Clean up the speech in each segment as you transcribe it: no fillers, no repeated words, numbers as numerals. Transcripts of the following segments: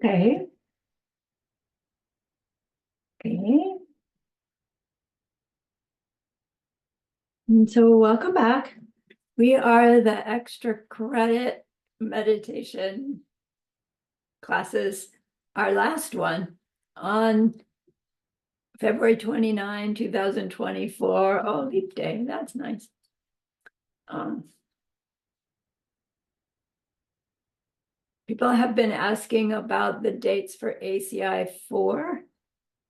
Okay. Okay. And so welcome back. We are the extra credit meditation classes, our last one on February 29, 2024. Oh, leap day. That's nice. Um, People have been asking about the dates for ACI 4,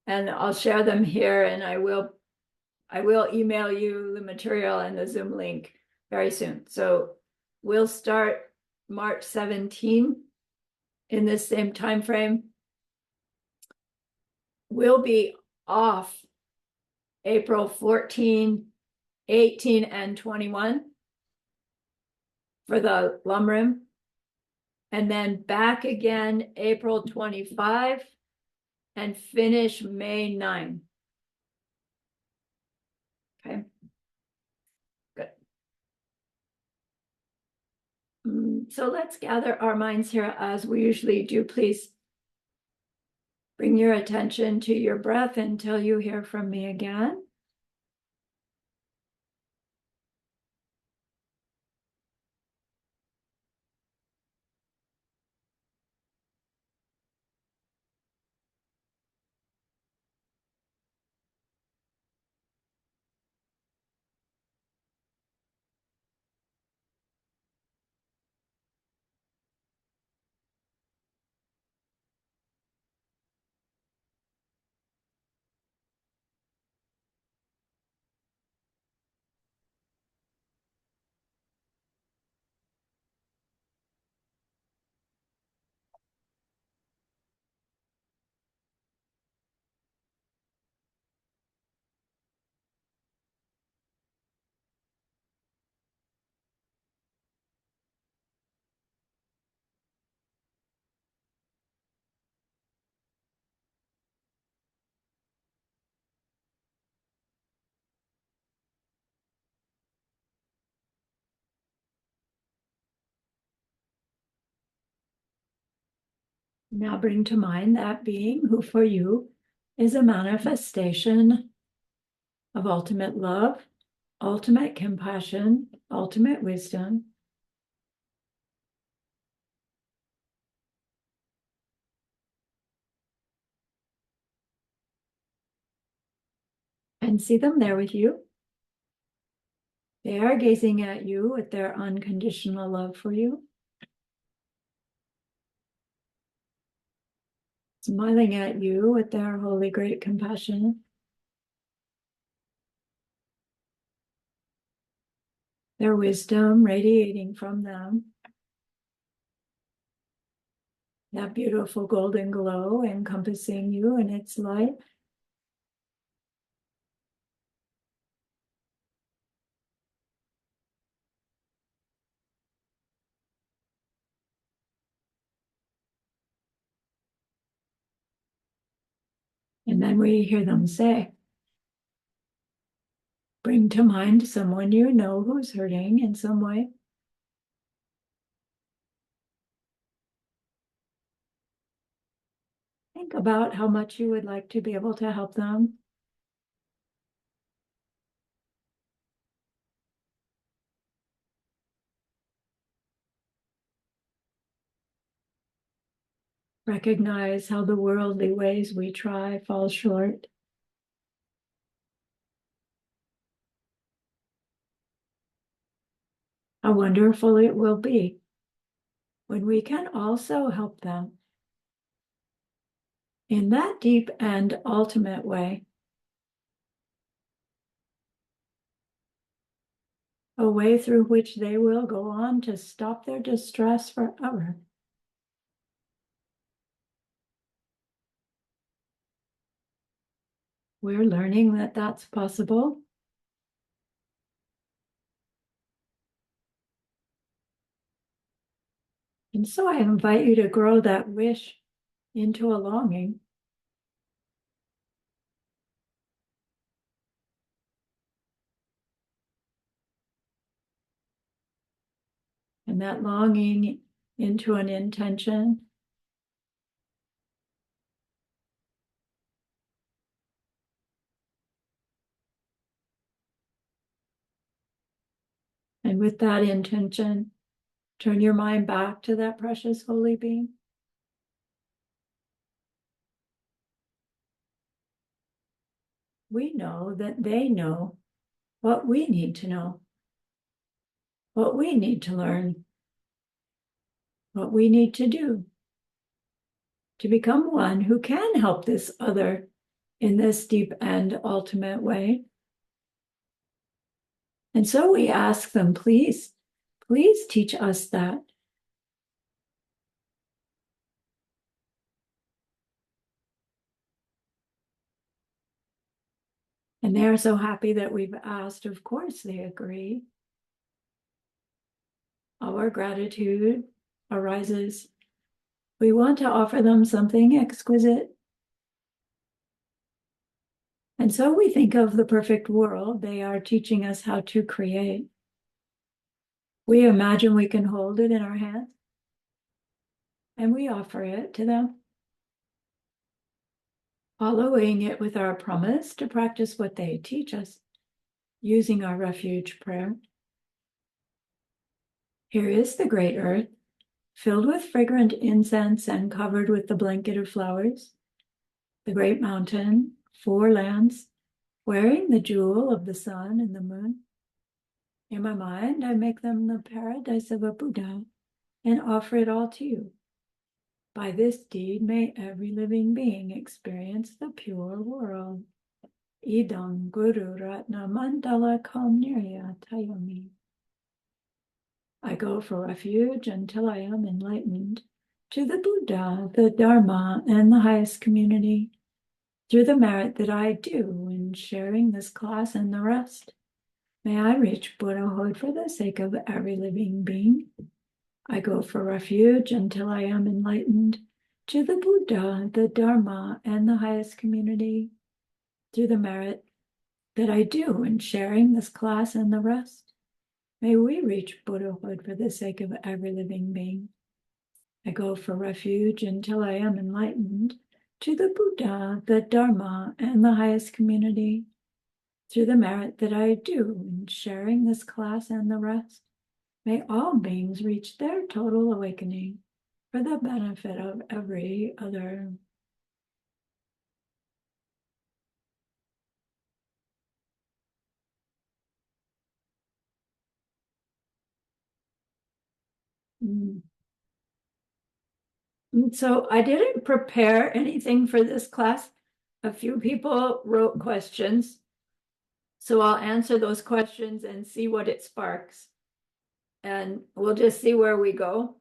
and I'll share them here, and I will email you the material and the Zoom link very soon. So we'll start March 17 in this same time frame. We'll be off April 14, 18, and 21 for the Lumrim, and then back again April 25 and finish May 9. Okay, good. So let's gather our minds here as we usually do. Please bring your attention to your breath until you hear from me again. Now bring to mind that being who for you is a manifestation of ultimate love, ultimate compassion, ultimate wisdom. And see them there with you. They are gazing at you with their unconditional love for you, smiling at you with their holy great compassion, their wisdom radiating from them, that beautiful golden glow encompassing you in its light. And then we hear them say, bring to mind someone you know who's hurting in some way. Think about how much you would like to be able to help them. Recognize how the worldly ways we try fall short. How wonderful it will be when we can also help them in that deep and ultimate way. A way through which they will go on to stop their distress forever. We're learning that that's possible. And so I invite you to grow that wish into a longing. And that longing into an intention. And with that intention, turn your mind back to that precious holy being. We know that they know what we need to know, what we need to learn, what we need to do to become one who can help this other in this deep and ultimate way. And so we ask them, please, please teach us that. And they're so happy that we've asked. Of course, they agree. Our gratitude arises. We want to offer them something exquisite. And so we think of the perfect world they are teaching us how to create. We imagine we can hold it in our hands, and we offer it to them, following it with our promise to practice what they teach us, using our refuge prayer. Here is the great earth, filled with fragrant incense and covered with the blanket of flowers. The great mountain, 4 lands, wearing the jewel of the sun and the moon. In my mind, I make them the paradise of a Buddha and offer it all to you. By this deed, may every living being experience the pure world. Idam Guru Ratna Mandala Kalnirya Tayami. I go for refuge until I am enlightened to the Buddha, the Dharma, and the highest community. Through the merit that I do in sharing this class and the rest, may I reach Buddhahood for the sake of every living being. I go for refuge until I am enlightened to the Buddha, the Dharma, and the highest community. Through the merit that I do in sharing this class and the rest, may we reach Buddhahood for the sake of every living being. I go for refuge until I am enlightened to the Buddha, the Dharma, and the highest community. Through the merit that I do in sharing this class and the rest, may all beings reach their total awakening for the benefit of every other. Mm. So I didn't prepare anything for this class. A few people wrote questions. So I'll answer those questions and see what it sparks. And we'll just see where we go.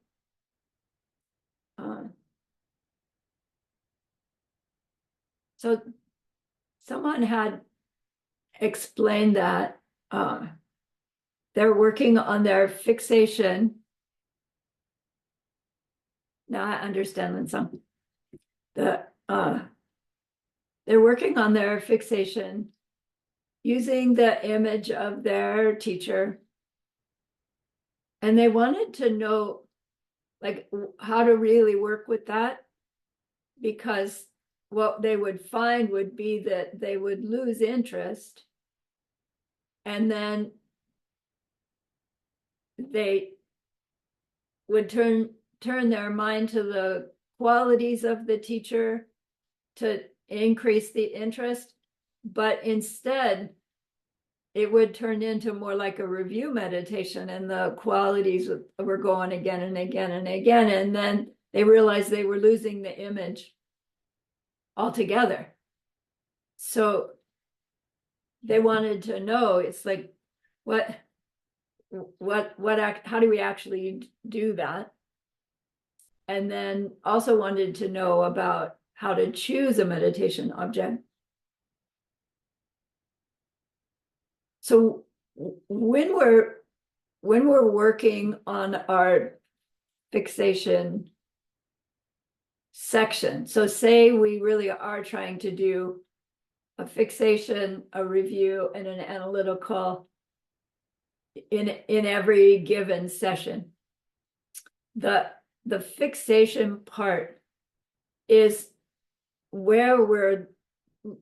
So someone had explained that they're working on their fixation. Now I understand when they're working on their fixation using the image of their teacher, and they wanted to know like how to really work with that, because what they would find would be that they would lose interest, and then they would turn their mind to the qualities of the teacher to increase the interest, but instead it would turn into more like a review meditation, and the qualities were going again and again and again, and then they realized they were losing the image altogether. So they wanted to know, it's like, how do we actually do that? And then also wanted to know about how to choose a meditation object. So when we're working on our fixation section, so say we really are trying to do a fixation, a review, and an analytical in every given session, the fixation part is where we're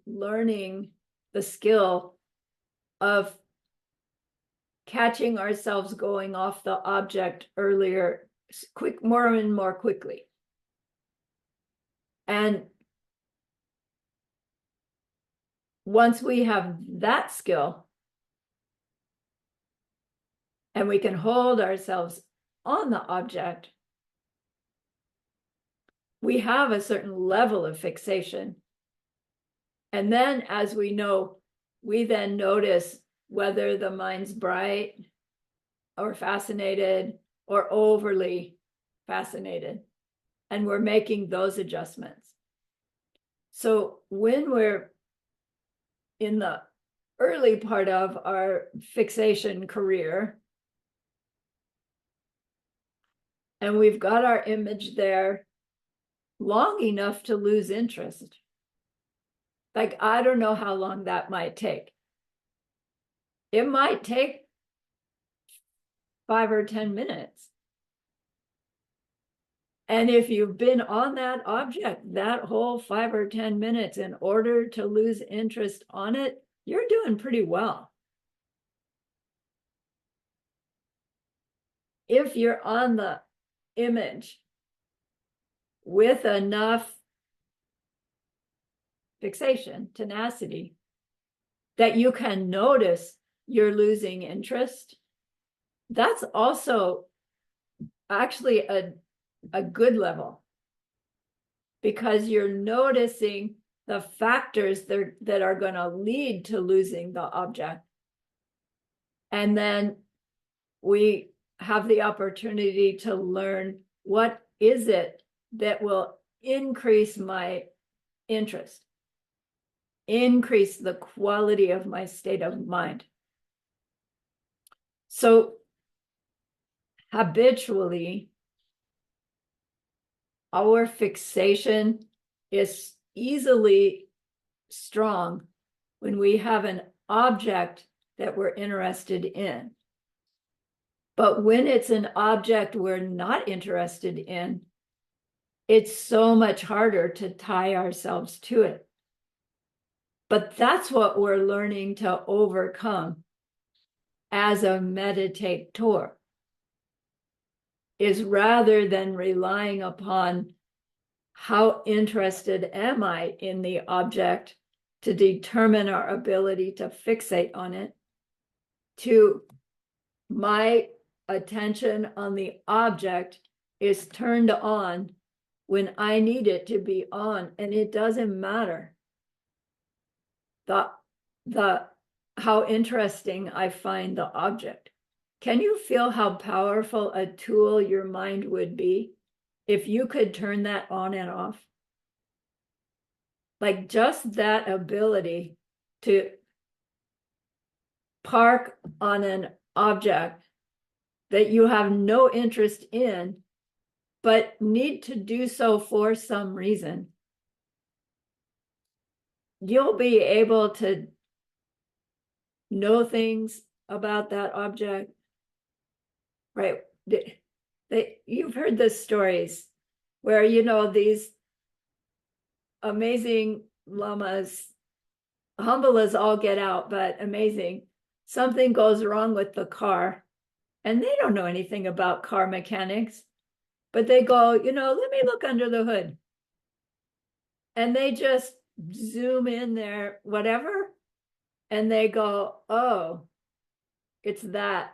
learning the skill of catching ourselves going off the object earlier, more and more quickly. And once we have that skill, and we can hold ourselves on the object, we have a certain level of fixation. And then, as we know, we then notice whether the mind's bright or fascinated or overly fascinated. And we're making those adjustments. So when we're in the early part of our fixation career, and we've got our image there long enough to lose interest. Like, I don't know how long that might take. It might take 5 or 10 minutes. And if you've been on that object that whole 5 or 10 minutes in order to lose interest on it, you're doing pretty well. If you're on the image with enough fixation, tenacity, that you can notice you're losing interest, that's also actually a good level, because you're noticing the factors that are going to lead to losing the object. And then we have the opportunity to learn, what is it that will increase my interest, increase the quality of my state of mind. So habitually, our fixation is easily strong when we have an object that we're interested in. But when it's an object we're not interested in, it's so much harder to tie ourselves to it. But that's what we're learning to overcome as a meditator, is rather than relying upon how interested am I in the object to determine our ability to fixate on it, to my attention on the object is turned on when I need it to be on, and it doesn't matter how interesting I find the object. Can you feel how powerful a tool your mind would be if you could turn that on and off? Like, just that ability to park on an object that you have no interest in, but need to do so for some reason. You'll be able to know things about that object, right? You've heard the stories where, these amazing lamas, humble as all get out, but amazing. Something goes wrong with the car, and they don't know anything about car mechanics, but they go, let me look under the hood. And they just zoom in there, whatever, and they go, oh, it's that.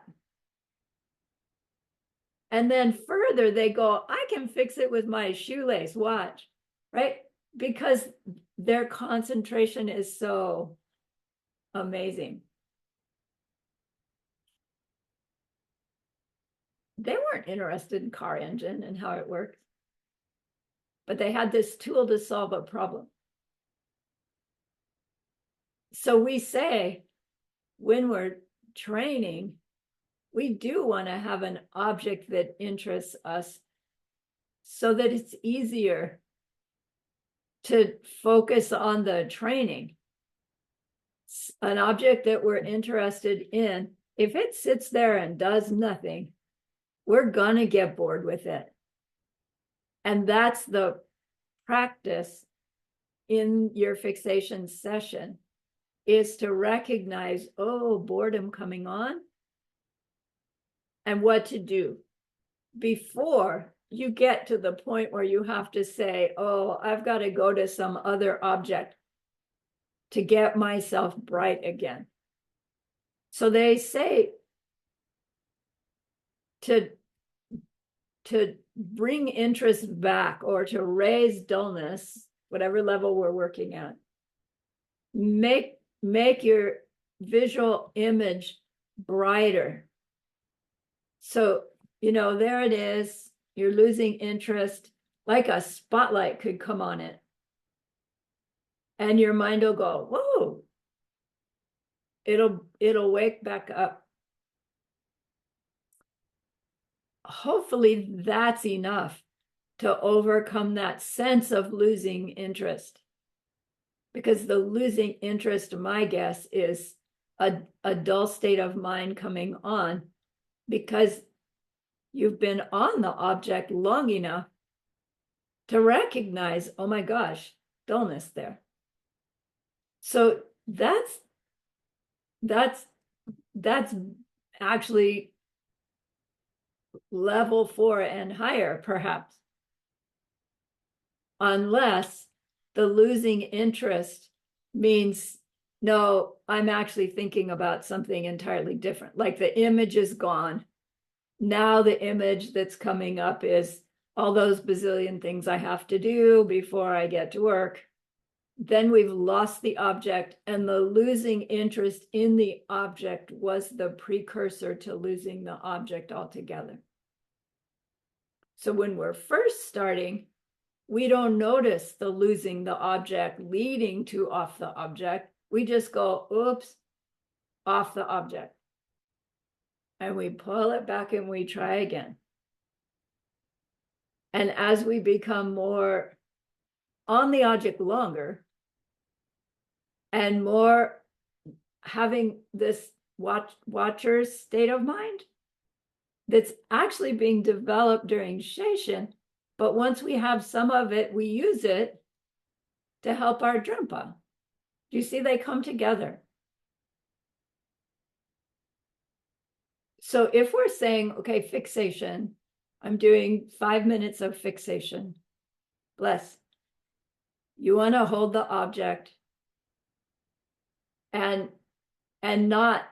And then further, they go, I can fix it with my shoelace, watch, right? Because their concentration is so amazing. They weren't interested in car engine and how it works, but they had this tool to solve a problem. So we say, when we're training, we do want to have an object that interests us so that it's easier to focus on the training. An object that we're interested in, if it sits there and does nothing, we're going to get bored with it. And that's the practice in your fixation session, is to recognize, oh, boredom coming on. and what to do before you get to the point where you have to say, oh, I've got to go to some other object to get myself bright again. So they say to bring interest back or to raise dullness, whatever level we're working at, make your visual image brighter. So, there it is. You're losing interest, like a spotlight could come on it. And your mind will go, whoa. It'll wake back up. Hopefully that's enough to overcome that sense of losing interest. Because the losing interest, my guess, is a dull state of mind coming on because you've been on the object long enough to recognize, oh my gosh, dullness there. So that's actually level 4 and higher, perhaps. Unless the losing interest means, no, I'm actually thinking about something entirely different. Like the image is gone. Now the image that's coming up is all those bazillion things I have to do before I get to work. Then we've lost the object, and the losing interest in the object was the precursor to losing the object altogether. So when we're first starting, we don't notice the losing the object leading to off the object. We just go, oops, off the object. And we pull it back and we try again. And as we become more on the object longer and more having this watcher's state of mind that's actually being developed during Session, but once we have some of it, we use it to help our Drumpa. Do you see they come together? So if we're saying, okay, fixation, I'm doing 5 minutes of fixation. Bless. You want to hold the object and not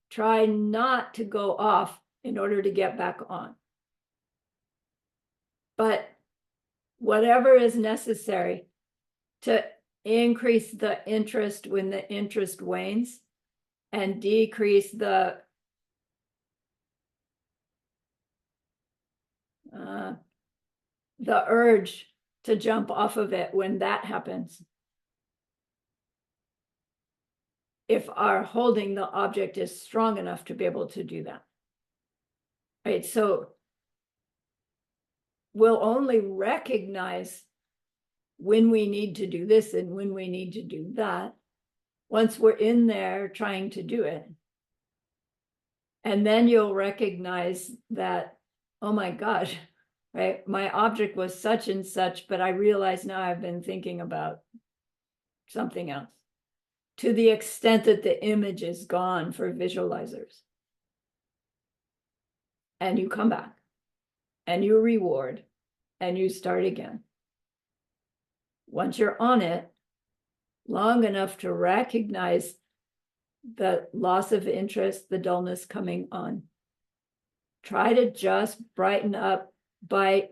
try not to go off in order to get back on. But whatever is necessary to increase the interest when the interest wanes and decrease the urge to jump off of it when that happens. If our holding the object is strong enough to be able to do that. Right, so we'll only recognize when we need to do this and when we need to do that once we're in there trying to do it. And then you'll recognize that, oh my gosh, right? My object was such and such, but I realize now I've been thinking about something else, to the extent that the image is gone for visualizers. And you come back and you reward and you start again. Once you're on it long enough to recognize the loss of interest, the dullness coming on, try to just brighten up by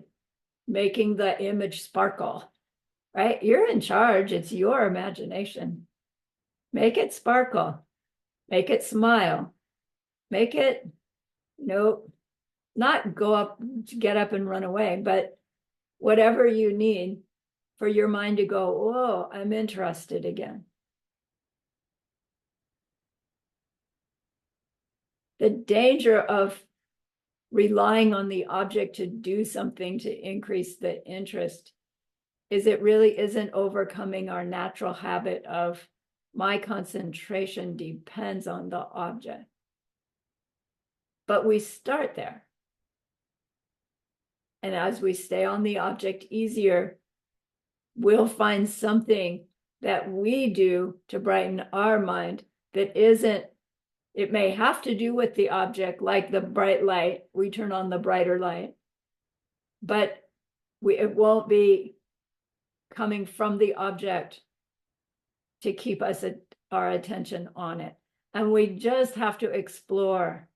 making the image sparkle, right? You're in charge. It's your imagination. Make it sparkle. Make it smile. Make it, not go up, get up and run away, but whatever you need for your mind to go, oh, I'm interested again. The danger of relying on the object to do something to increase the interest is it really isn't overcoming our natural habit of my concentration depends on the object. But we start there. And as we stay on the object easier, we'll find something that we do to brighten our mind that isn't It may have to do with the object, like the bright light. We turn on the brighter light, but it won't be coming from the object to keep our attention on it. And we just have to explore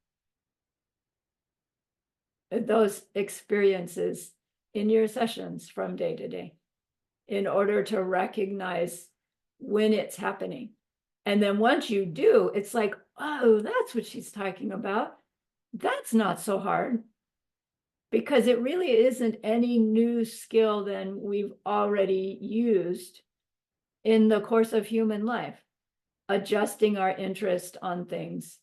those experiences in your sessions from day to day in order to recognize when it's happening. And then once you do, it's like, oh, that's what she's talking about. That's not so hard, because it really isn't any new skill than we've already used in the course of human life, adjusting our interest on things,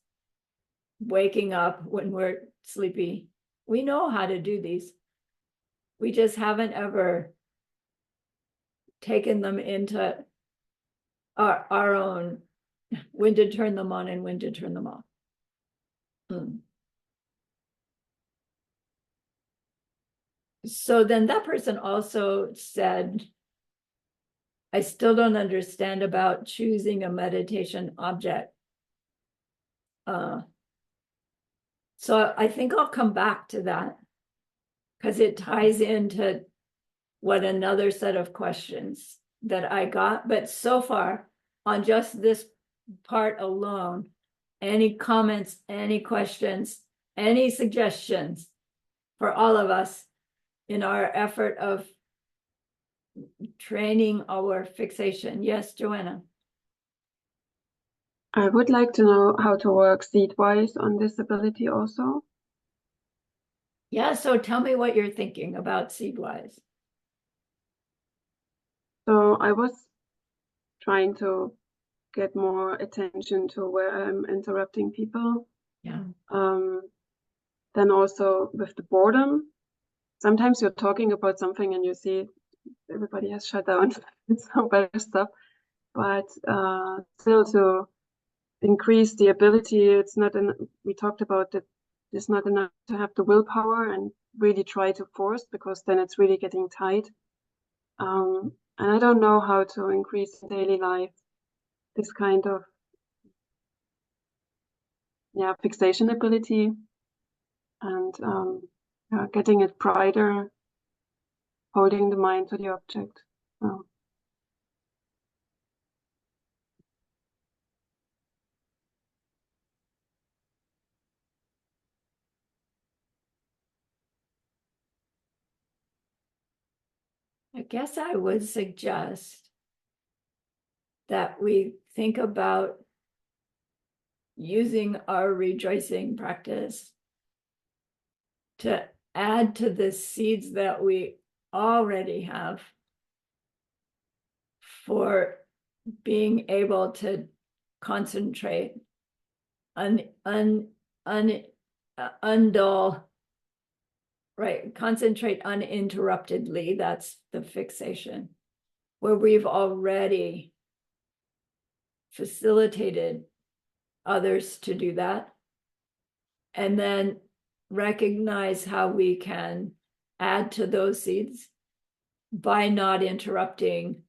waking up when we're sleepy. We know how to do these. We just haven't ever taken them into our own, when to turn them on and when to turn them off. So then that person also said, I still don't understand about choosing a meditation object. So I think I'll come back to that, because it ties into what another set of questions that I got. But so far, on just this part alone, any comments, any questions, any suggestions for all of us in our effort of training our fixation? Yes, Joanna. I would like to know how to work seed-wise on this ability also. Yeah, so tell me what you're thinking about seed-wise. So I was trying to get more attention to where I'm interrupting people. Yeah. Then also with the boredom. Sometimes you're talking about something and you see everybody has shut down and some better stuff. But still to increase the ability, it's not we talked about that it's not enough to have the willpower and really try to force, because then it's really getting tight. And I don't know how to increase in daily life this kind of fixation ability, and getting it brighter, holding the mind to the object. I guess I would suggest that we think about using our rejoicing practice to add to the seeds that we already have for being able to concentrate, undull, right? Concentrate uninterruptedly. That's the fixation, where we've already facilitated others to do that. And then recognize how we can add to those seeds by not interrupting,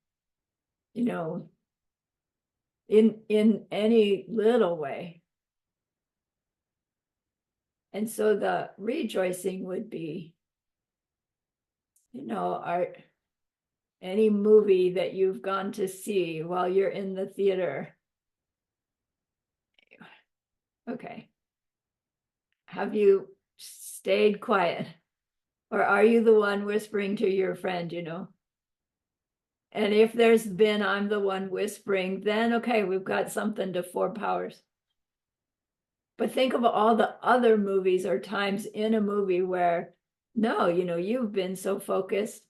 in any little way. And so the rejoicing would be, any movie that you've gone to see while you're in the theater. Okay. Have you stayed quiet? Or are you the one whispering to your friend, And if there's been, I'm the one whispering, then okay, we've got something to 4 powers. But think of all the other movies or times in a movie where, no, you've been so focused.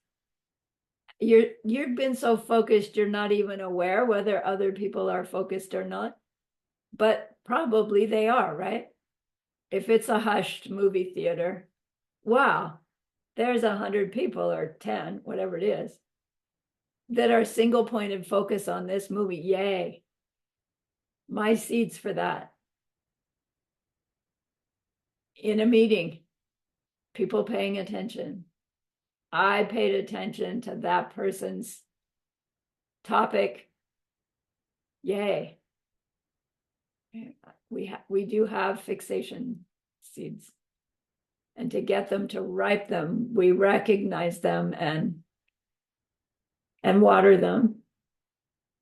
You've been so focused, you're not even aware whether other people are focused or not. But probably they are, right? If it's a hushed movie theater, wow, there's 100 people or 10, whatever it is, that are single pointed focus on this movie. Yay. My seeds for that. In a meeting, people paying attention. I paid attention to that person's topic. Yay. we do have fixation seeds. And to get them to ripe them, we recognize them and water them.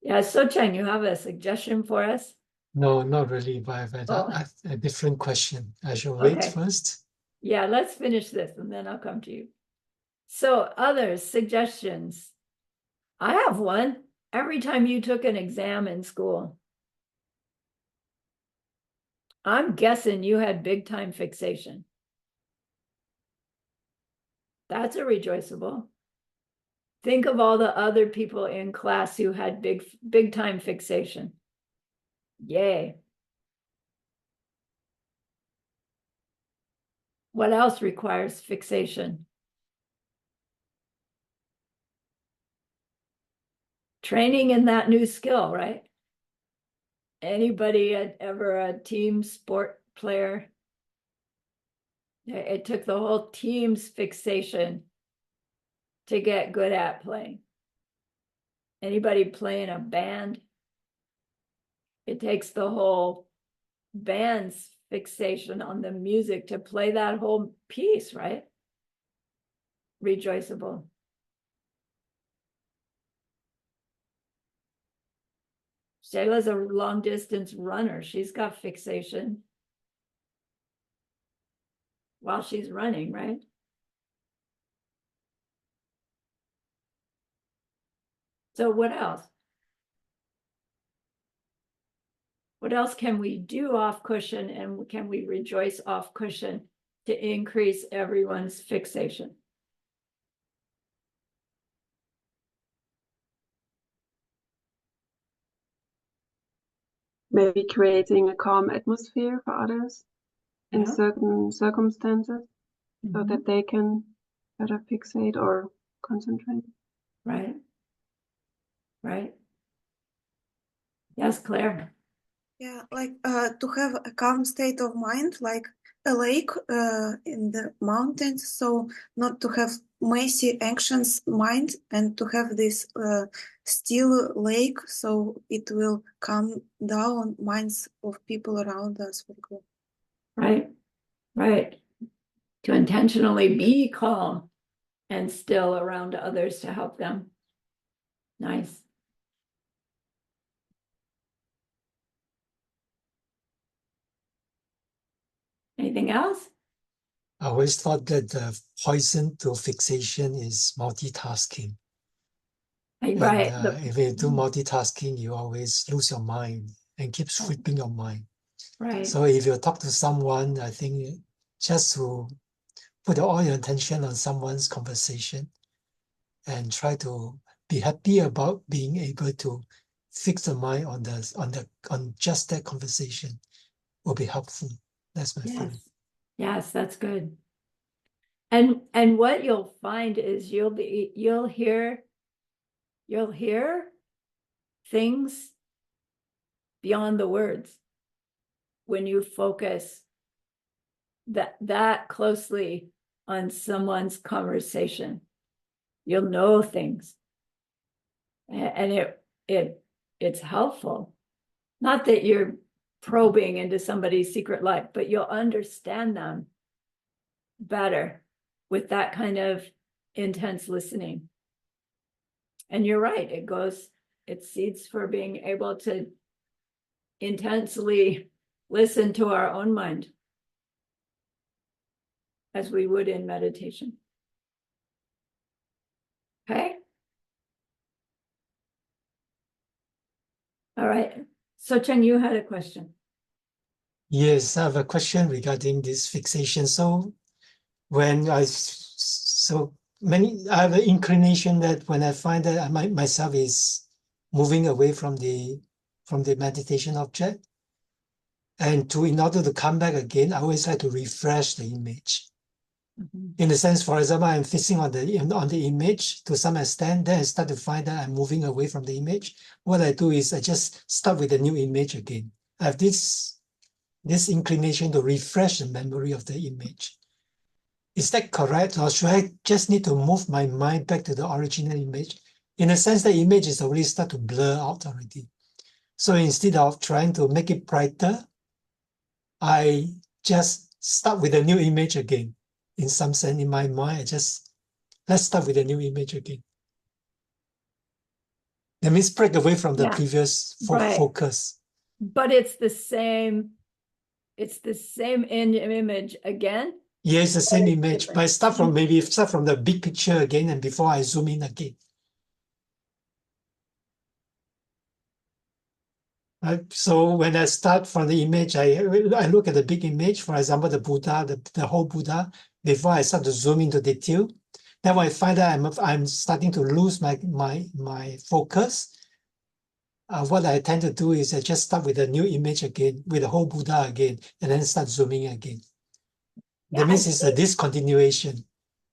Yeah, So Chang, you have a suggestion for us? No, not really, but I've had Oh, a different question. I shall wait okay. first. Yeah, let's finish this and then I'll come to you. So others, suggestions. I have one. Every time you took an exam in school, I'm guessing you had big time fixation. That's a rejoiceable. Think of all the other people in class who had big time fixation. Yay. What else requires fixation? Training in that new skill, right? Anybody ever a team sport player? It took the whole team's fixation to get good at playing. Anybody playing a band? It takes the whole band's fixation on the music to play that whole piece, right? Rejoiceable. Shayla's a long distance runner. She's got fixation while she's running, right? So what else? What else can we do off cushion, and can we rejoice off cushion to increase everyone's fixation? Maybe creating a calm atmosphere for others in Yeah. certain circumstances so Mhm. that they can better fixate or concentrate. Right. Right. Yes, Claire. Yeah, like to have a calm state of mind, like a lake in the mountains. So not to have messy, anxious mind, and to have this still lake, so it will calm down minds of people around us. Right. Right. To intentionally be calm and still around others to help them. Nice. Anything else? I always thought that the poison to fixation is multitasking. Right. And if you do multitasking, you always lose your mind and keep sweeping your mind. Right. So if you talk to someone, I think just to put all your attention on someone's conversation and try to be happy about being able to fix the mind on just that conversation will be helpful. That's my feeling. Yes. Yes, that's good. And what you'll find is you'll hear things beyond the words when you focus that closely on someone's conversation. You'll know things. And it's helpful. Not that you're probing into somebody's secret life, but you'll understand them better with that kind of intense listening. And you're right, it seeds for being able to intensely listen to our own mind as we would in meditation. Okay? All right. So Chen, you had a question. Yes, I have a question regarding this fixation. So when I have an inclination that when I find that myself is moving away from the meditation object, and in order to come back again, I always like to refresh the image. Mm-hmm. In the sense, for example, I'm fixing on the image to some extent, then I start to find that I'm moving away from the image. What I do is I just start with a new image again. I have this inclination to refresh the memory of the image. Is that correct? Or should I just need to move my mind back to the original image? In a sense, the image is already start to blur out already. So instead of trying to make it brighter, I just start with a new image again. In some sense, in my mind, let's start with a new image again. That means break away from the Yeah, previous right. focus. But it's the same image again. Yeah, it's the same it's image, different. but I start from the big picture again, and before I zoom in again. So when I start from the image, I look at the big image, for example, the Buddha, the whole Buddha, before I start to zoom into detail. Then when I find that I'm starting to lose my focus, what I tend to do is I just start with a new image again, with the whole Buddha again, and then start zooming again. Yeah, That means it's a discontinuation.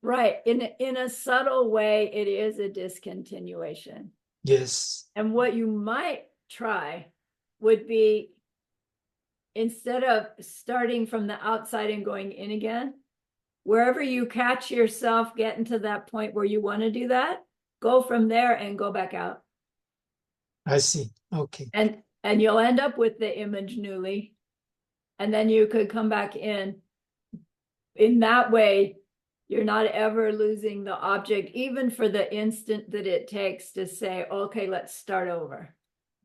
right. In a subtle way, it is a discontinuation. Yes. And what you might try would be, instead of starting from the outside and going in again, wherever you catch yourself getting to that point where you want to do that, go from there and go back out. I see. Okay. And you'll end up with the image newly. And then you could come back in. In that way, you're not ever losing the object, even for the instant that it takes to say, okay, let's start over.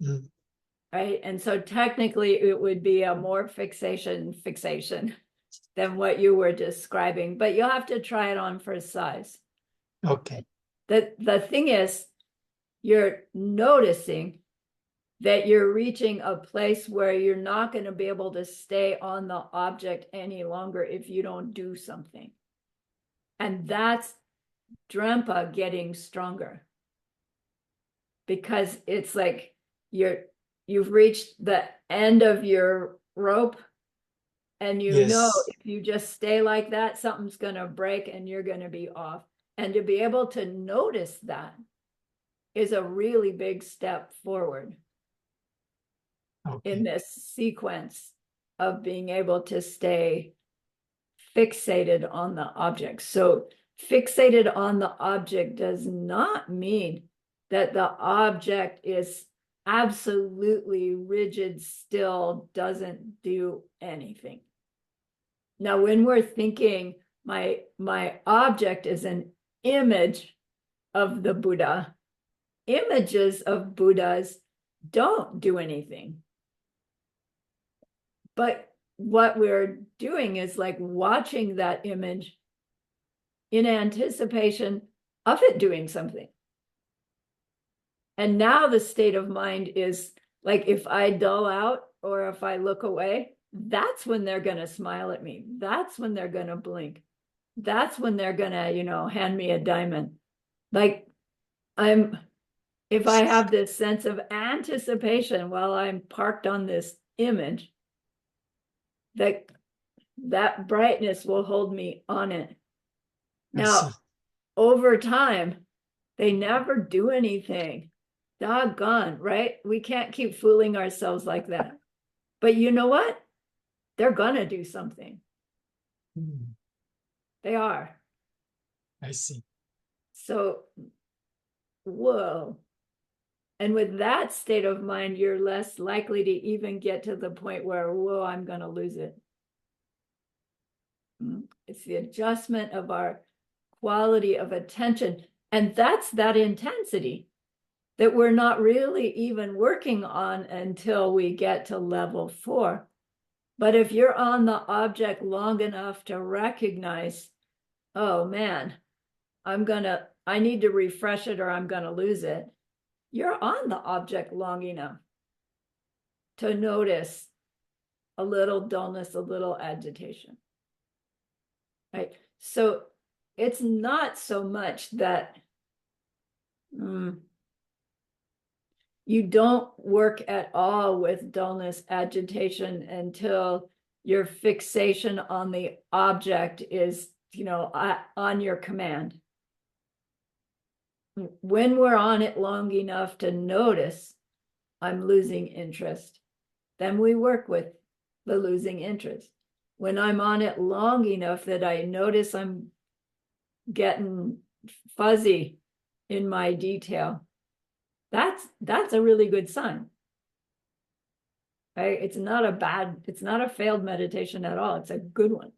Mm. Right. And so technically it would be a more fixation than what you were describing, but you'll have to try it on for size. Okay. The thing is, you're noticing that you're reaching a place where you're not going to be able to stay on the object any longer if you don't do something. And that's Drempa getting stronger. Because it's like you've reached the end of your rope, and you know Yes. if you just stay like that, something's going to break and you're going to be off. And to be able to notice that is a really big step forward Okay. in this sequence of being able to stay fixated on the object. So fixated on the object does not mean that the object is absolutely rigid, still, doesn't do anything. Now, when we're thinking my object is an image of the Buddha, images of Buddhas don't do anything. But what we're doing is like watching that image in anticipation of it doing something. And now the state of mind is like, if I dull out or if I look away, that's when they're going to smile at me. That's when they're going to blink. That's when they're going to, hand me a diamond. Like if I have this sense of anticipation while I'm parked on this image, that brightness will hold me on it. Now, over time, they never do anything. Doggone, right? We can't keep fooling ourselves like that. But you know what? They're gonna do something. They are. I see. So, whoa. And with that state of mind, you're less likely to even get to the point where, whoa, I'm gonna lose it. It's the adjustment of our quality of attention. And that's that intensity that we're not really even working on until we get to level 4. But if you're on the object long enough to recognize, oh man, I need to refresh it or I'm gonna lose it. You're on the object long enough to notice a little dullness, a little agitation. Right? So it's not so much that you don't work at all with dullness, agitation until your fixation on the object is, on your command. When we're on it long enough to notice I'm losing interest, then we work with the losing interest. When I'm on it long enough that I notice I'm getting fuzzy in my detail, that's a really good sign. right? It's not a failed meditation at all. It's a good one.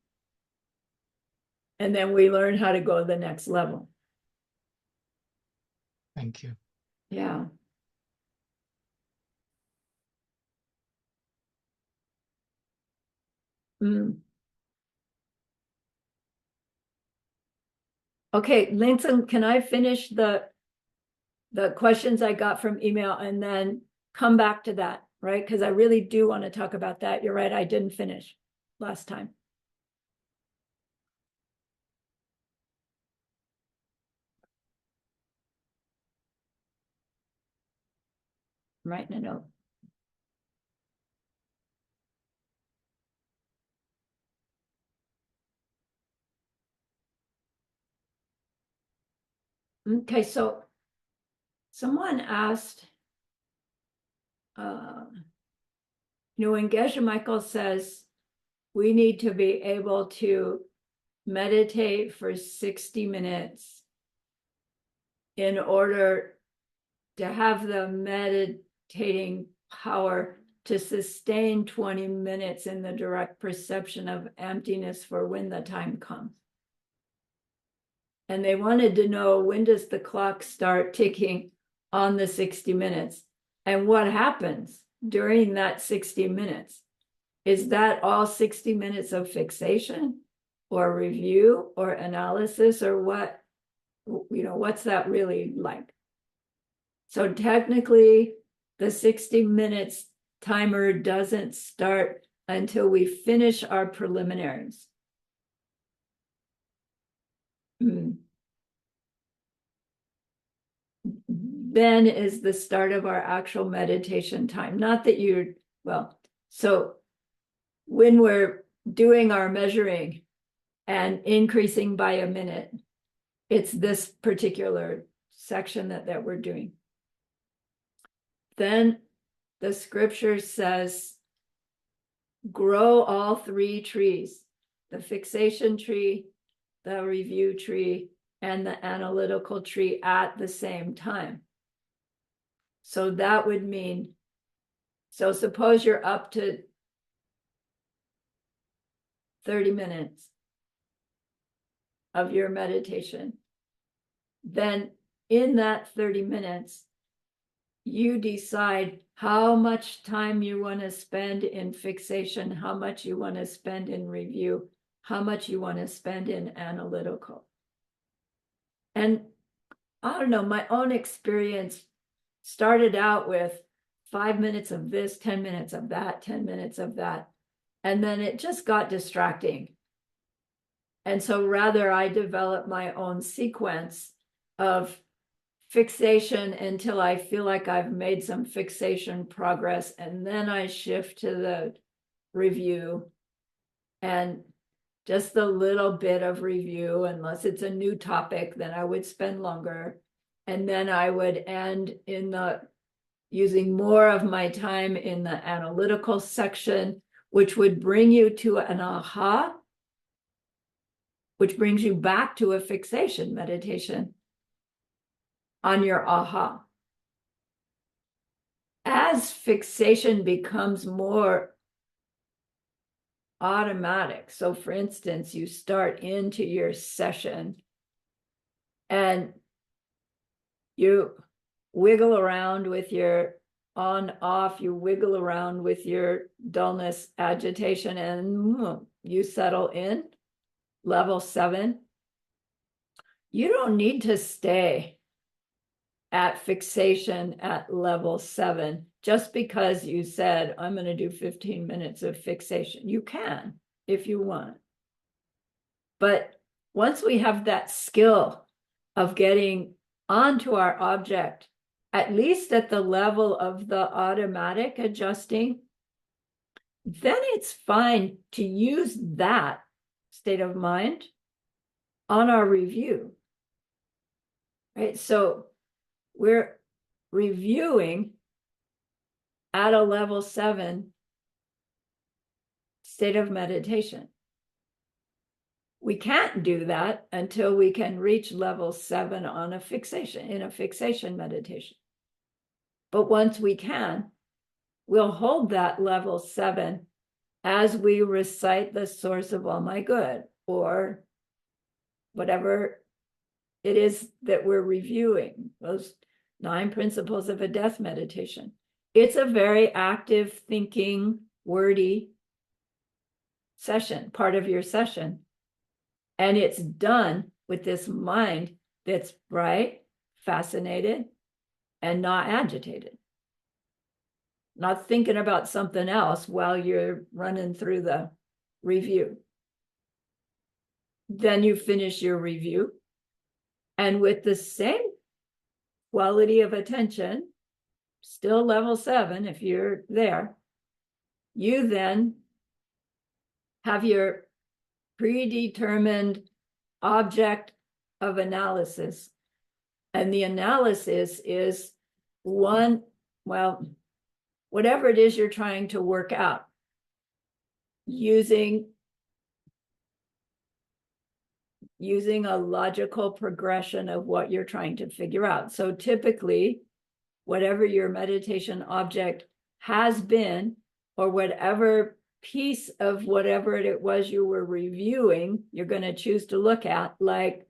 And then we learn how to go to the next level. Thank you. Yeah. Okay, Linton, can I finish the questions I got from email and then come back to that, right? Because I really do want to talk about that. You're right, I didn't finish last time. I'm writing a note. Okay, so someone asked, when Geshe Michael says we need to be able to meditate for 60 minutes in order to have the meditating power to sustain 20 minutes in the direct perception of emptiness for when the time comes. And they wanted to know, when does the clock start ticking on the 60 minutes? And what happens during that 60 minutes? Is that all 60 minutes of fixation or review or analysis, or what, what's that really like? So technically, the 60 minutes timer doesn't start until we finish our preliminaries. Then is the start of our actual meditation time. Not that so when we're doing our measuring and increasing by a minute, it's this particular section that we're doing. Then the scripture says, grow all three trees, the fixation tree, the review tree, and the analytical tree at the same time. So that would mean, so suppose you're up to 30 minutes of your meditation. Then in that 30 minutes, you decide how much time you want to spend in fixation, how much you want to spend in review, how much you want to spend in analytical. And I don't know, my own experience started out with 5 minutes of this, 10 minutes of that, 10 minutes of that. And then it just got distracting. And so rather, I developed my own sequence of fixation until I feel like I've made some fixation progress. And then I shift to the review, and just a little bit of review, unless it's a new topic, then I would spend longer. And then I would end in using more of my time in the analytical section, which would bring you to an aha, which brings you back to a fixation meditation on your aha. As fixation becomes more automatic, so for instance, you start into your session and you wiggle around with your on off, you wiggle around with your dullness, agitation, and you settle in level 7. You don't need to stay at fixation at level 7 just because you said, I'm going to do 15 minutes of fixation. You can if you want. But once we have that skill of getting onto our object, at least at the level of the automatic adjusting, then it's fine to use that state of mind on our review. Right? So we're reviewing at a level 7 state of meditation. We can't do that until we can reach level 7 on in a fixation meditation. But once we can, we'll hold that level 7 as we recite the source of all my good, or whatever it is that we're reviewing, those 9 principles of a death meditation. It's a very active, thinking, wordy session, part of your session. And it's done with this mind that's bright, fascinated, and not agitated. Not thinking about something else while you're running through the review. Then you finish your review, and with the same quality of attention, still level 7 if you're there, you then have your predetermined object of analysis. And the analysis is whatever it is you're trying to work out, using a logical progression of what you're trying to figure out. So typically, whatever your meditation object has been, or whatever piece of whatever it was you were reviewing, you're going to choose to look at, like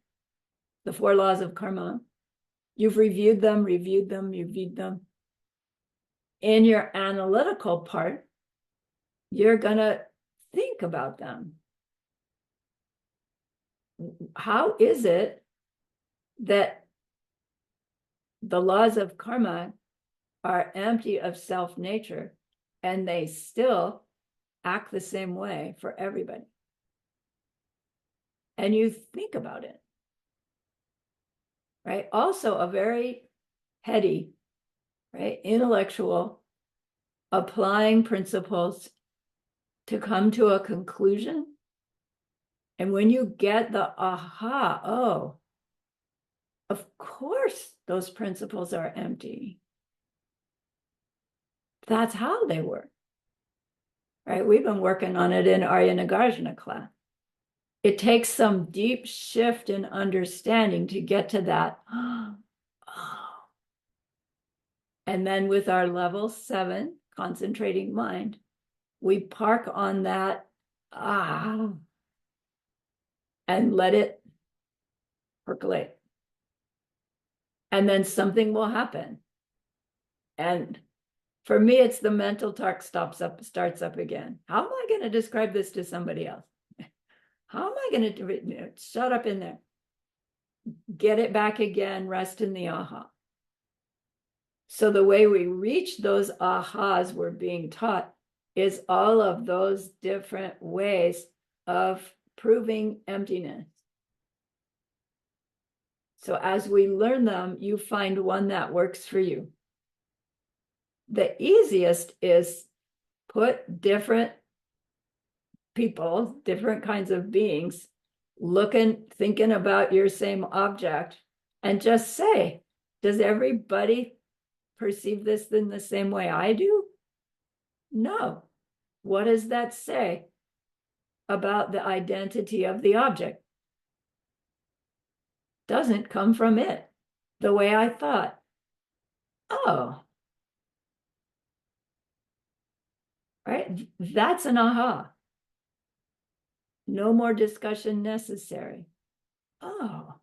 the 4 laws of karma. You've reviewed them. In your analytical part, you're going to think about them. How is it that the laws of karma are empty of self-nature and they still act the same way for everybody? And you think about it, right? Also a very heady, right, intellectual, applying principles to come to a conclusion. And when you get the aha, oh, of course those principles are empty. That's how they work, right? We've been working on it in Arya Nagarjuna class. It takes some deep shift in understanding to get to that. Oh. And then with our level 7 concentrating mind, we park on that and let it percolate. And then something will happen. And for me, it's the mental talk starts up again. How am I going to describe this to somebody else? How am I going to do it? Shut up in there. Get it back again, rest in the aha. So the way we reach those ahas we're being taught is all of those different ways of proving emptiness. So as we learn them, you find one that works for you. The easiest is put different people, different kinds of beings, thinking about your same object, and just say, does everybody perceive this in the same way I do? No. What does that say about the identity of the object? Doesn't come from it the way I thought. Oh, right? That's an aha. No more discussion necessary. Oh.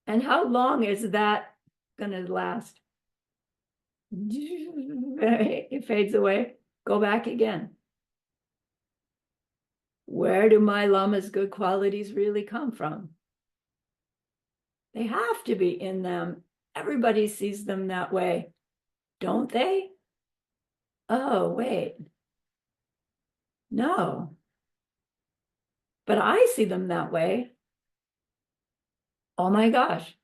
And how long is that going to last? It fades away. Go back again. Where do my Lama's good qualities really come from? They have to be in them. Everybody sees them that way, don't they? Oh, wait. No. But I see them that way. Oh my gosh.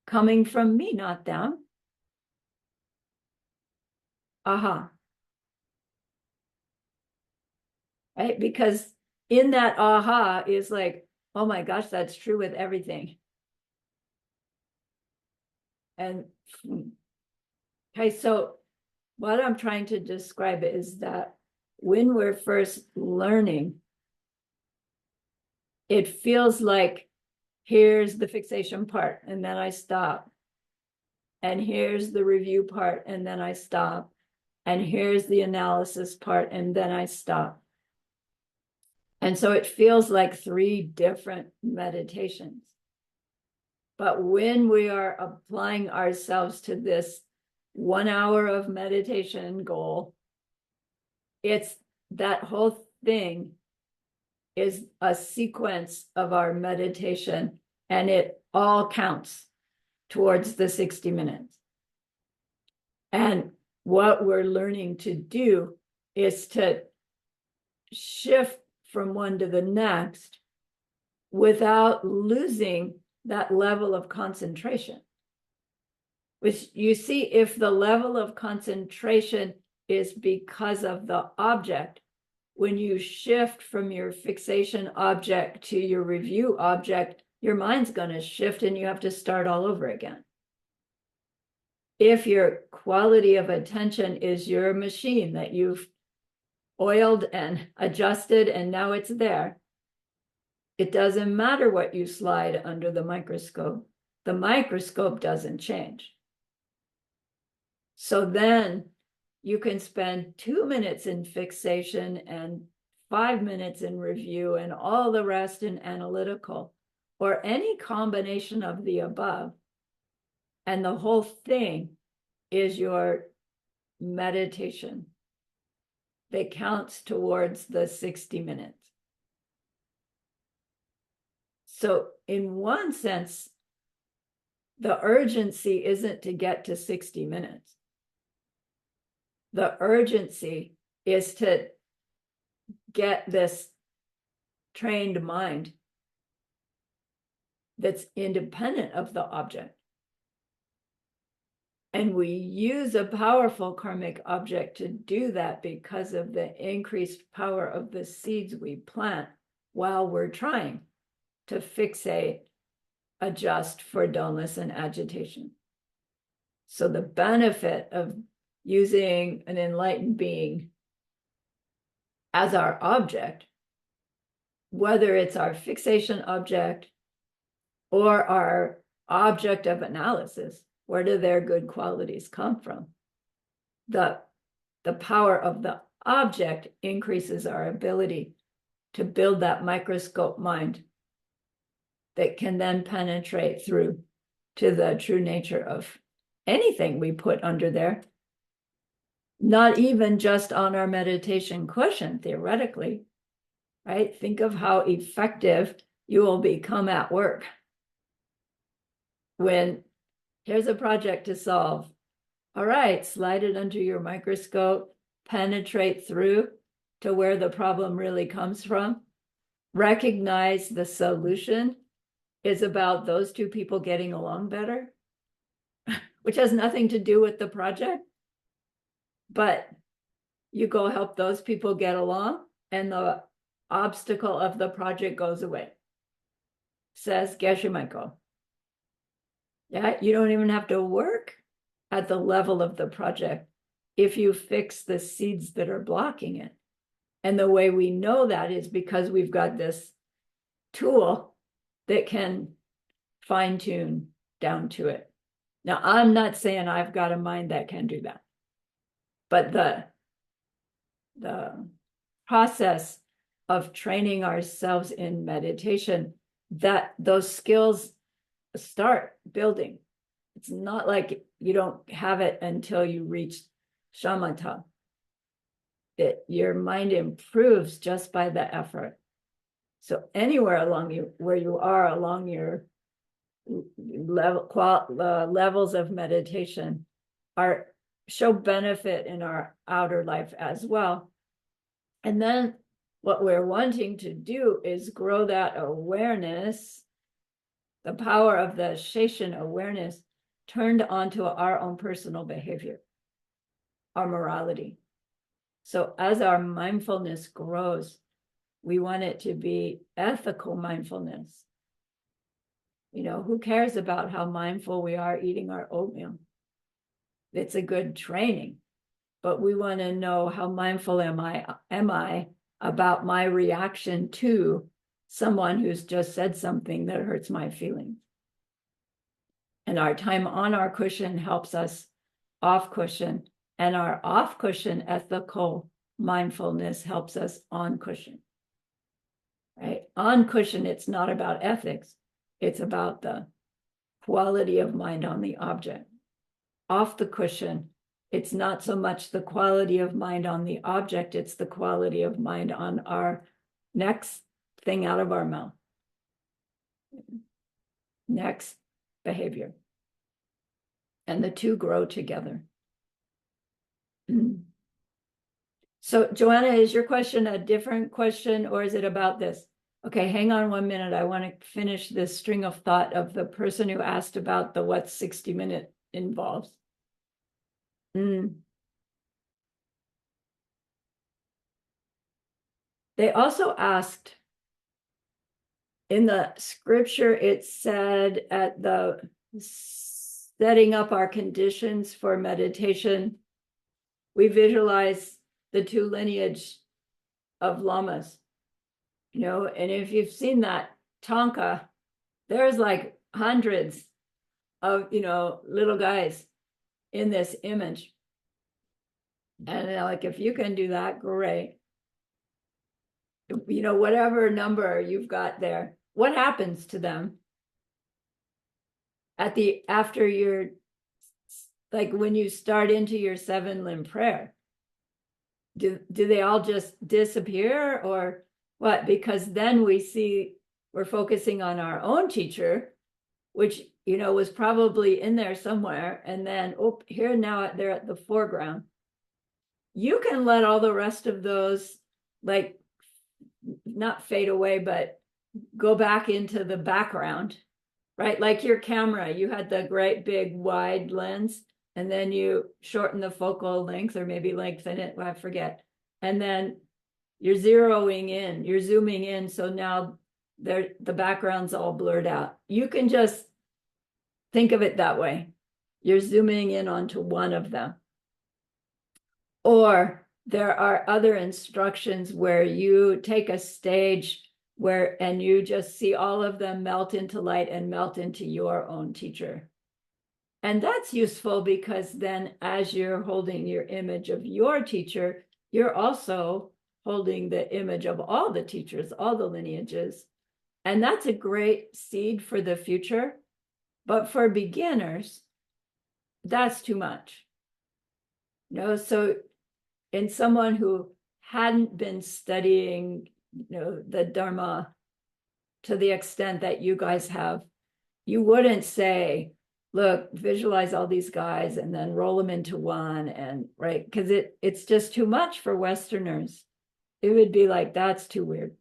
Coming from me, not them. Aha. Right? Because in that aha is like, oh my gosh, that's true with everything. And okay, so what I'm trying to describe is that when we're first learning, it feels like here's the fixation part, and then I stop. and here's the review part, and then I stop, and here's the analysis part, and then I stop. And so it feels like 3 different meditations. But when we are applying ourselves to this 1 hour of meditation goal, it's that whole thing is a sequence of our meditation, and it all counts towards the 60 minutes. And what we're learning to do is to shift from one to the next without losing that level of concentration. Which you see, if the level of concentration is because of the object, when you shift from your fixation object to your review object, your mind's going to shift and you have to start all over again. If your quality of attention is your machine that you've oiled and adjusted and now it's there, it doesn't matter what you slide under the microscope doesn't change. So then you can spend 2 minutes in fixation and 5 minutes in review and all the rest in analytical, or any combination of the above. And the whole thing is your meditation that counts towards the 60 minutes. So in one sense, the urgency isn't to get to 60 minutes. The urgency is to get this trained mind that's independent of the object. And we use a powerful karmic object to do that because of the increased power of the seeds we plant while we're trying to fixate, adjust for dullness and agitation. So the benefit of using an enlightened being as our object, whether it's our fixation object or our object of analysis, where do their good qualities come from? The power of the object increases our ability to build that microscope mind that can then penetrate through to the true nature of anything we put under there. Not even just on our meditation cushion, theoretically, right? Think of how effective you will become at work when here's a project to solve. All right, slide it under your microscope, penetrate through to where the problem really comes from. Recognize the solution is about those 2 people getting along better, which has nothing to do with the project. But you go help those people get along, and the obstacle of the project goes away. Says Geshe Michael. Yeah, you don't even have to work at the level of the project if you fix the seeds that are blocking it. And the way we know that is because we've got this tool that can fine-tune down to it. Now, I'm not saying I've got a mind that can do that, but the process of training ourselves in meditation, that those skills start building. It's not like you don't have it until you reach shamatha. Your mind improves just by the effort. So anywhere along where you are along your levels of meditation show benefit in our outer life as well. And then what we're wanting to do is grow that awareness, the power of the Sheshan awareness turned onto our own personal behavior, our morality. So as our mindfulness grows, we want it to be ethical mindfulness. You know, who cares about how mindful we are eating our oatmeal? It's a good training, but we want to know how mindful am I about my reaction to someone who's just said something that hurts my feelings. And our time on our cushion helps us off cushion. And our off cushion ethical mindfulness helps us on cushion. Right? On cushion, it's not about ethics. It's about the quality of mind on the object. Off the cushion, it's not so much the quality of mind on the object, it's the quality of mind on our next thing out of our mouth. Next behavior. And the two grow together. So, Joanna, is your question a different question, or is it about this? Okay, hang on 1 minute. I want to finish this string of thought of the person who asked about the what 60-minute involves. They also asked, in the scripture, it said at the setting up our conditions for meditation, we visualize the two lineage of lamas, you know, and if you've seen that Tonka, there's like hundreds of, you know, little guys in this image. And like, if you can do that, great. You know, whatever number you've got there, what happens to them at the, after you're, like when you start into your 7 limb prayer? Do they all just disappear or what? Because then we see we're focusing on our own teacher, which, you know, was probably in there somewhere. And then, oh, here now they're at the foreground. You can let all the rest of those, like, not fade away, but go back into the background, right? Like your camera, you had the great big wide lens, and then you shorten the focal length or maybe lengthen it, I forget. And then you're zeroing in, you're zooming in. So now the background's all blurred out. You can just think of it that way. You're zooming in onto one of them. Or there are other instructions where you take a stage where, and you just see all of them melt into light and melt into your own teacher. And that's useful because then as you're holding your image of your teacher, you're also holding the image of all the teachers, all the lineages. And that's a great seed for the future. But for beginners, that's too much. No, so in someone who hadn't been studying, you know, the Dharma to the extent that you guys have, you wouldn't say, look, visualize all these guys and then roll them into one, and right, because it's just too much for Westerners. It would be like, that's too weird.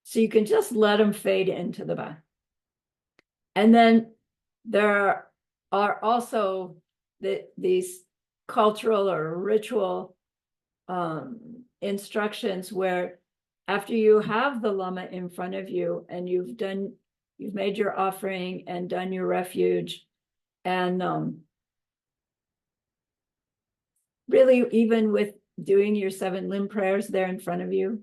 So you can just let them fade into the back. And then there are also these cultural or ritual instructions where after you have the Lama in front of you and you've made your offering and done your refuge, and really even with doing your 7 limb prayers there in front of you,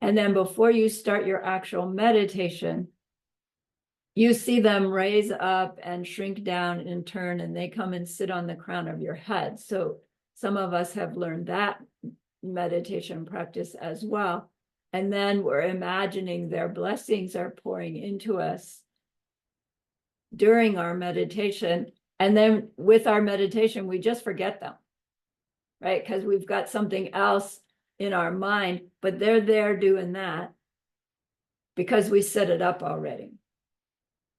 and then before you start your actual meditation, you see them raise up and shrink down and turn, and they come and sit on the crown of your head. So some of us have learned that meditation practice as well. And then we're imagining their blessings are pouring into us during our meditation. And then with our meditation, we just forget them, right? Because we've got something else in our mind, but they're there doing that because we set it up already.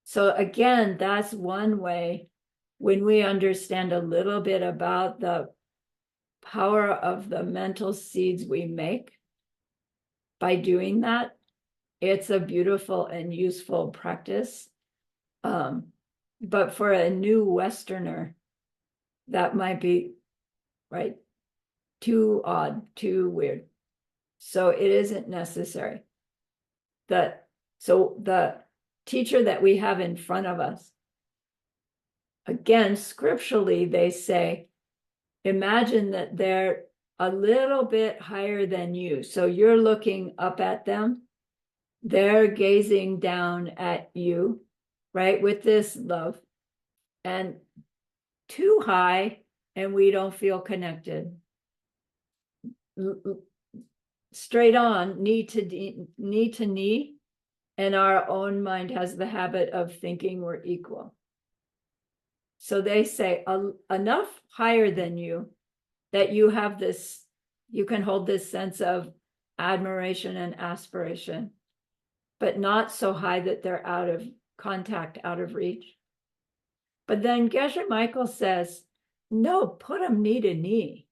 So again, that's one way when we understand a little bit about the power of the mental seeds we make by doing that, it's a beautiful and useful practice. But for a new Westerner, that might be, right, too odd, too weird. So it isn't necessary. So the teacher that we have in front of us, again, scripturally, they say, imagine that they're a little bit higher than you. So you're looking up at them. They're gazing down at you, right, with this love. and too high, and we don't feel connected. Straight on, knee to knee, and our own mind has the habit of thinking we're equal. So they say enough higher than you that you have this, you can hold this sense of admiration and aspiration, but not so high that they're out of contact, out of reach. But then Geshe Michael says, no, put them knee to knee.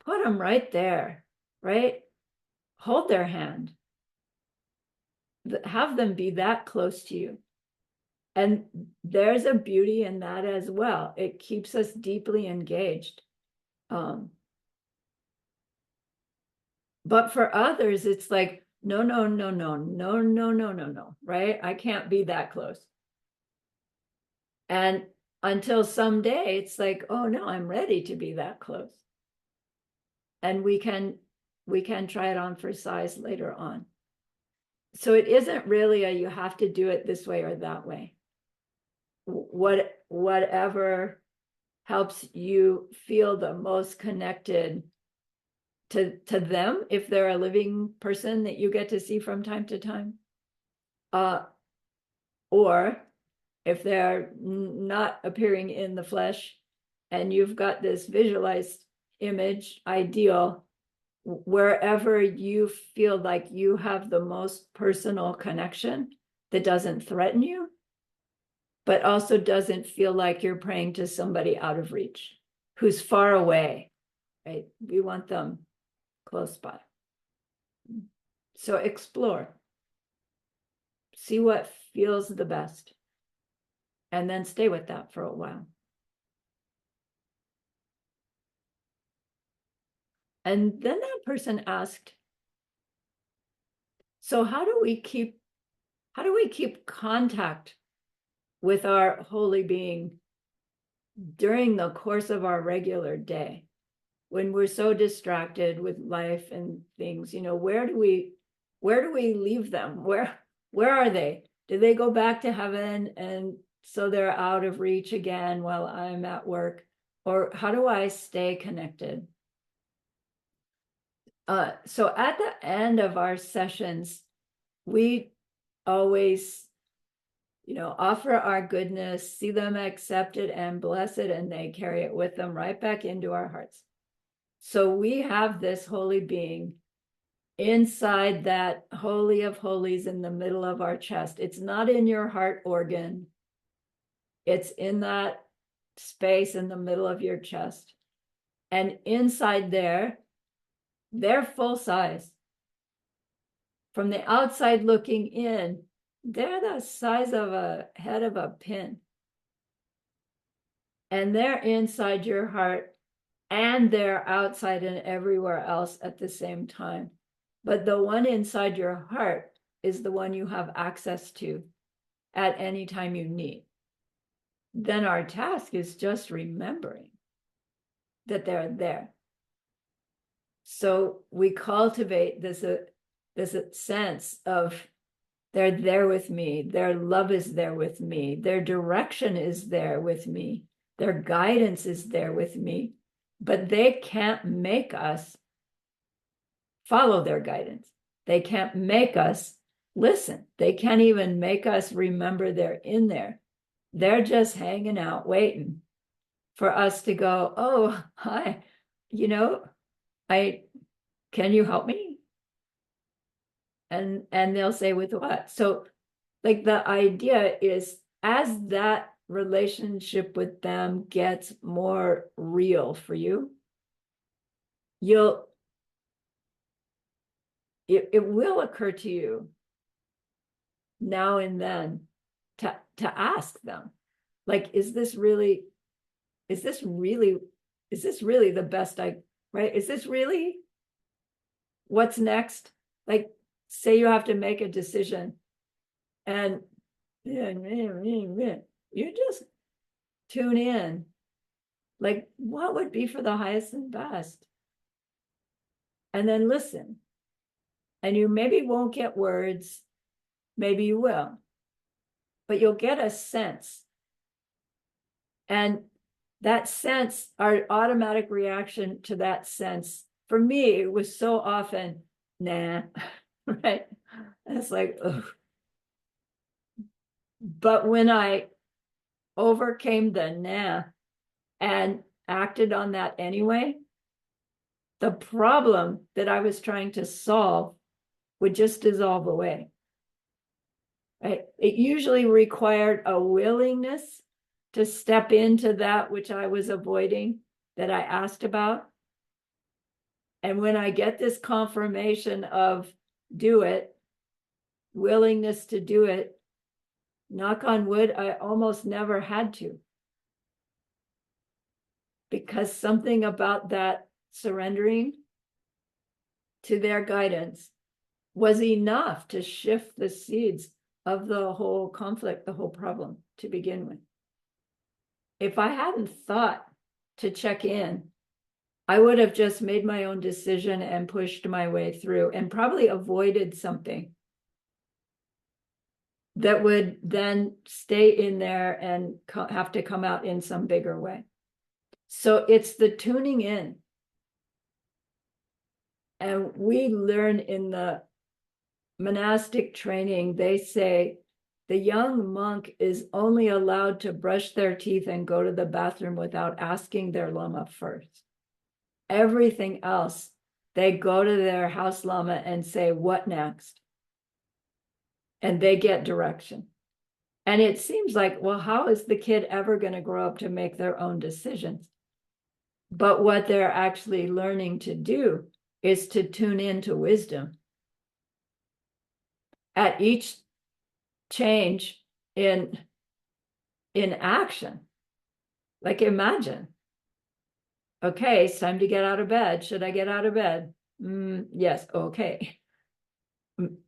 Put them right there, right? Hold their hand. Have them be that close to you. And there's a beauty in that as well. It keeps us deeply engaged. But for others, it's like, no, no, no, no, no, no, no, no, no, right? I can't be that close. And until someday, it's like, oh no, I'm ready to be that close. And we can try it on for size later on. So it isn't really you have to do it this way or that way. Whatever helps you feel the most connected to them, if they're a living person that you get to see from time to time, or if they're not appearing in the flesh and you've got this visualized image ideal, wherever you feel like you have the most personal connection that doesn't threaten you, but also doesn't feel like you're praying to somebody out of reach, who's far away, right? We want them close by. So explore. See what feels the best. And then stay with that for a while. And then that person asked, so how do we keep contact with our holy being during the course of our regular day, when we're so distracted with life and things? Where do we leave them? Where are they? Do they go back to heaven and so they're out of reach again while I'm at work? Or how do I stay connected? So at the end of our sessions, we always, offer our goodness, see them accepted and blessed, and they carry it with them right back into our hearts. So we have this holy being inside that holy of holies in the middle of our chest. It's not in your heart organ. It's in that space in the middle of your chest. And inside there, they're full size. From the outside looking in, they're the size of a head of a pin. And they're inside your heart and they're outside and everywhere else at the same time. But the one inside your heart is the one you have access to at any time you need. Then our task is just remembering that they're there. So we cultivate this sense of they're there with me, their love is there with me, their direction is there with me, their guidance is there with me, but they can't make us follow their guidance. They can't make us listen. They can't even make us remember they're in there. They're just hanging out, waiting for us to go, oh, hi, can you help me? And they'll say, with what? So like the idea is, as that relationship with them gets more real for you, it will occur to you now and then to ask them, like, is this really the best right? Is this really what's next? Like, say you have to make a decision and you just tune in, like, what would be for the highest and best? And then listen. And you maybe won't get words, maybe you will, but you'll get a sense And that sense, our automatic reaction to that sense, for me, it was so often, nah, right? And it's like, ugh. But when I overcame the nah and acted on that anyway, the problem that I was trying to solve would just dissolve away. Right? It usually required a willingness to step into that which I was avoiding, that I asked about. And when I get this confirmation of do it, willingness to do it, knock on wood, I almost never had to. Because something about that surrendering to their guidance was enough to shift the seeds of the whole conflict, the whole problem to begin with. If I hadn't thought to check in, I would have just made my own decision and pushed my way through and probably avoided something that would then stay in there and have to come out in some bigger way. So it's the tuning in. And we learn in the monastic training, they say the young monk is only allowed to brush their teeth and go to the bathroom without asking their Lama first. Everything else, they go to their house Lama and say, what next? And they get direction. And it seems like, well, how is the kid ever going to grow up to make their own decisions? But what they're actually learning to do is to tune into wisdom. At each change in action, like imagine, okay, it's time to get out of bed. Should I get out of bed? Yes, okay.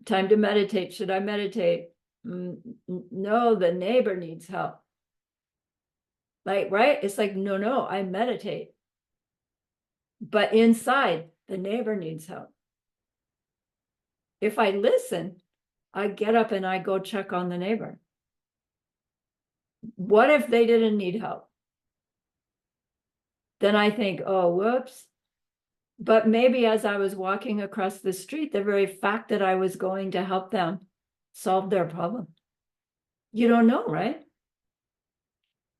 Time to meditate. Should I meditate? No, the neighbor needs help. Like, right? It's like, no, I meditate. But inside, the neighbor needs help. If I listen, I get up and I go check on the neighbor. What if they didn't need help? Then I think, oh, whoops. But maybe as I was walking across the street, the very fact that I was going to help them solved their problem. You don't know, right?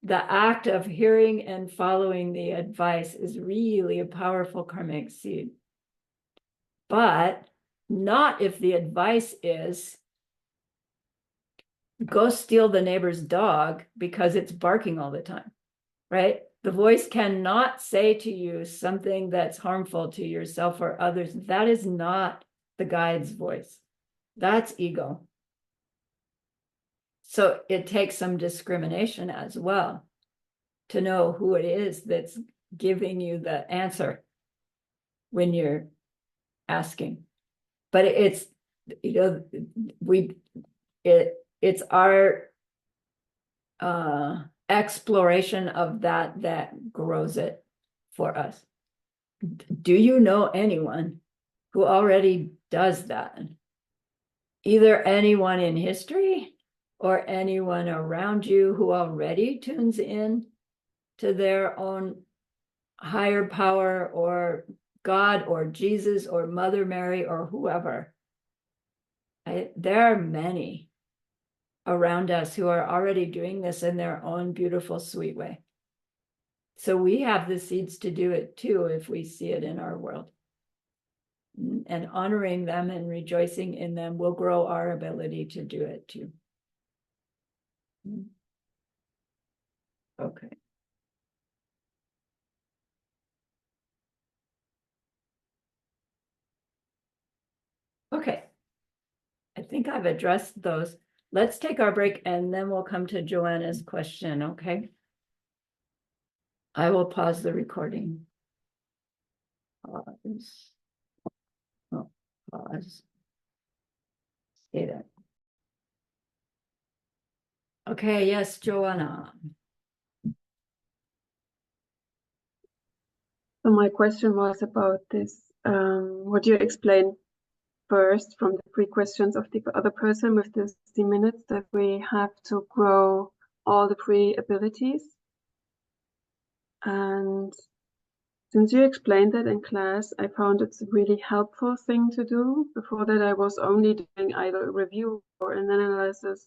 The act of hearing and following the advice is really a powerful karmic seed. But not if the advice is go steal the neighbor's dog because it's barking all the time, right? The voice cannot say to you something that's harmful to yourself or others. That is not the guide's voice. That's ego. So it takes some discrimination as well to know who it is that's giving you the answer when you're asking. But it's, it's our exploration of that grows it for us. Do you know anyone who already does that? Either anyone in history or anyone around you who already tunes in to their own higher power or God or Jesus or Mother Mary or whoever. There are many around us who are already doing this in their own beautiful, sweet way. So we have the seeds to do it too if we see it in our world. And honoring them and rejoicing in them will grow our ability to do it too. Okay. Okay. I think I've addressed those. Let's take our break and then we'll come to Joanna's question, okay? I will pause the recording. Pause. Oh, pause. Stay there. Okay, yes, Joanna. So my question was about this, what you explained first from the 3 questions of the other person with the 60 minutes, that we have to grow all the 3 abilities. And since you explained it in class, I found it's a really helpful thing to do. Before that, I was only doing either a review or an analysis.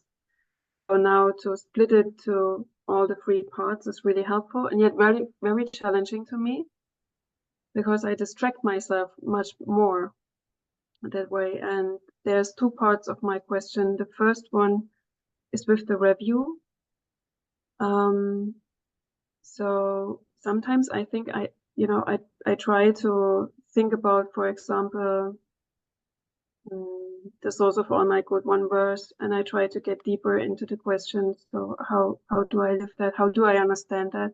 So now to split it to all the three parts is really helpful, and yet very, very challenging to me because I distract myself much more that way. And there's two parts of my question. The first one is with the review. So sometimes I think I try to think about, for example, the source of all my good one verse, and I try to get deeper into the questions. So how do I live that? How do I understand that?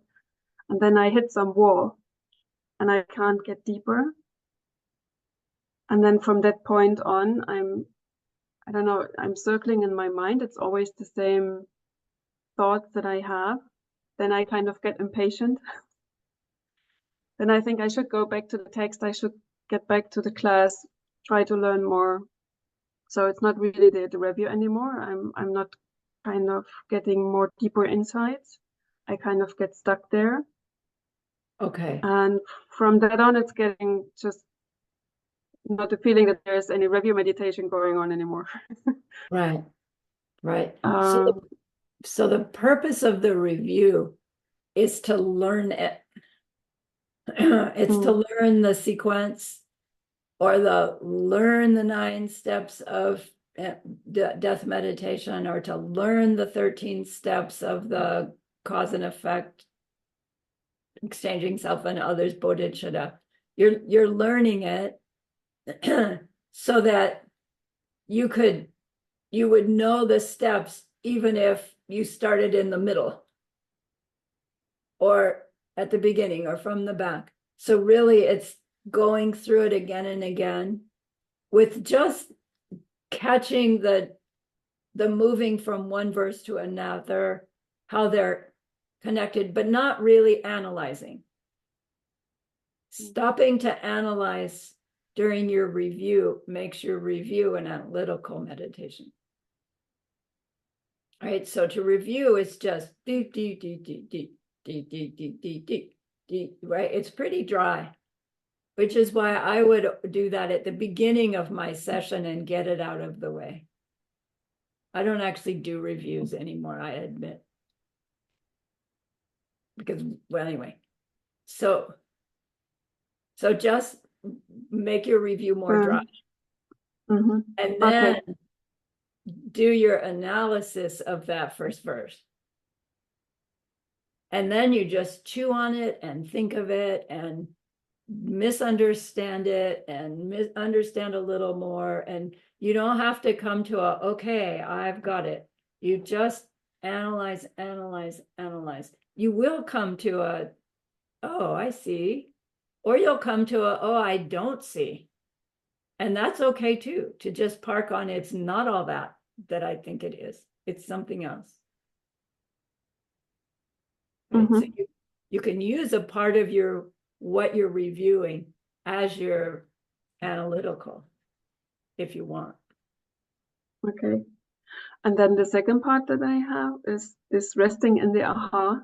And then I hit some wall and I can't get deeper. And then from that point on, I don't know, I'm circling in my mind. It's always the same thoughts that I have. Then I kind of get impatient. Then I think I should go back to the text. I should get back to the class, try to learn more. So it's not really the review anymore. I'm not kind of getting more deeper insights. I kind of get stuck there. Okay. And from that on, it's getting just not the feeling that there's any review meditation going on anymore. Right. Right. Um, So the purpose of the review is to learn it. It's to learn the sequence or learn the 9 steps of death meditation, or to learn the 13 steps of the cause and effect, exchanging self and others, bodhicitta. You're learning it so that you would know the steps even if you started in the middle or at the beginning or from the back. So really it's going through it again and again with just catching the moving from one verse to another, how they're connected, but not really analyzing. Stopping to analyze during your review makes your review an analytical meditation. All right, so to review is just deep, deep, deep, deep, deep, deep, deep, deep, deep, deep, deep, right? It's pretty dry, which is why I would do that at the beginning of my session and get it out of the way. I don't actually do reviews anymore, I admit. Because, well, anyway, so just make your review more dry. And then do your analysis of that first verse. And then you just chew on it and think of it and misunderstand it and misunderstand a little more. And you don't have to come to okay, I've got it. You just analyze, analyze, analyze. You will come to oh, I see. Or you'll come to oh, I don't see. And that's okay too, to just park on it's not all that I think it is. It's something else. Right? So you can use a part of what you're reviewing as your analytical if you want. Okay. And then the second part that I have is resting in the aha.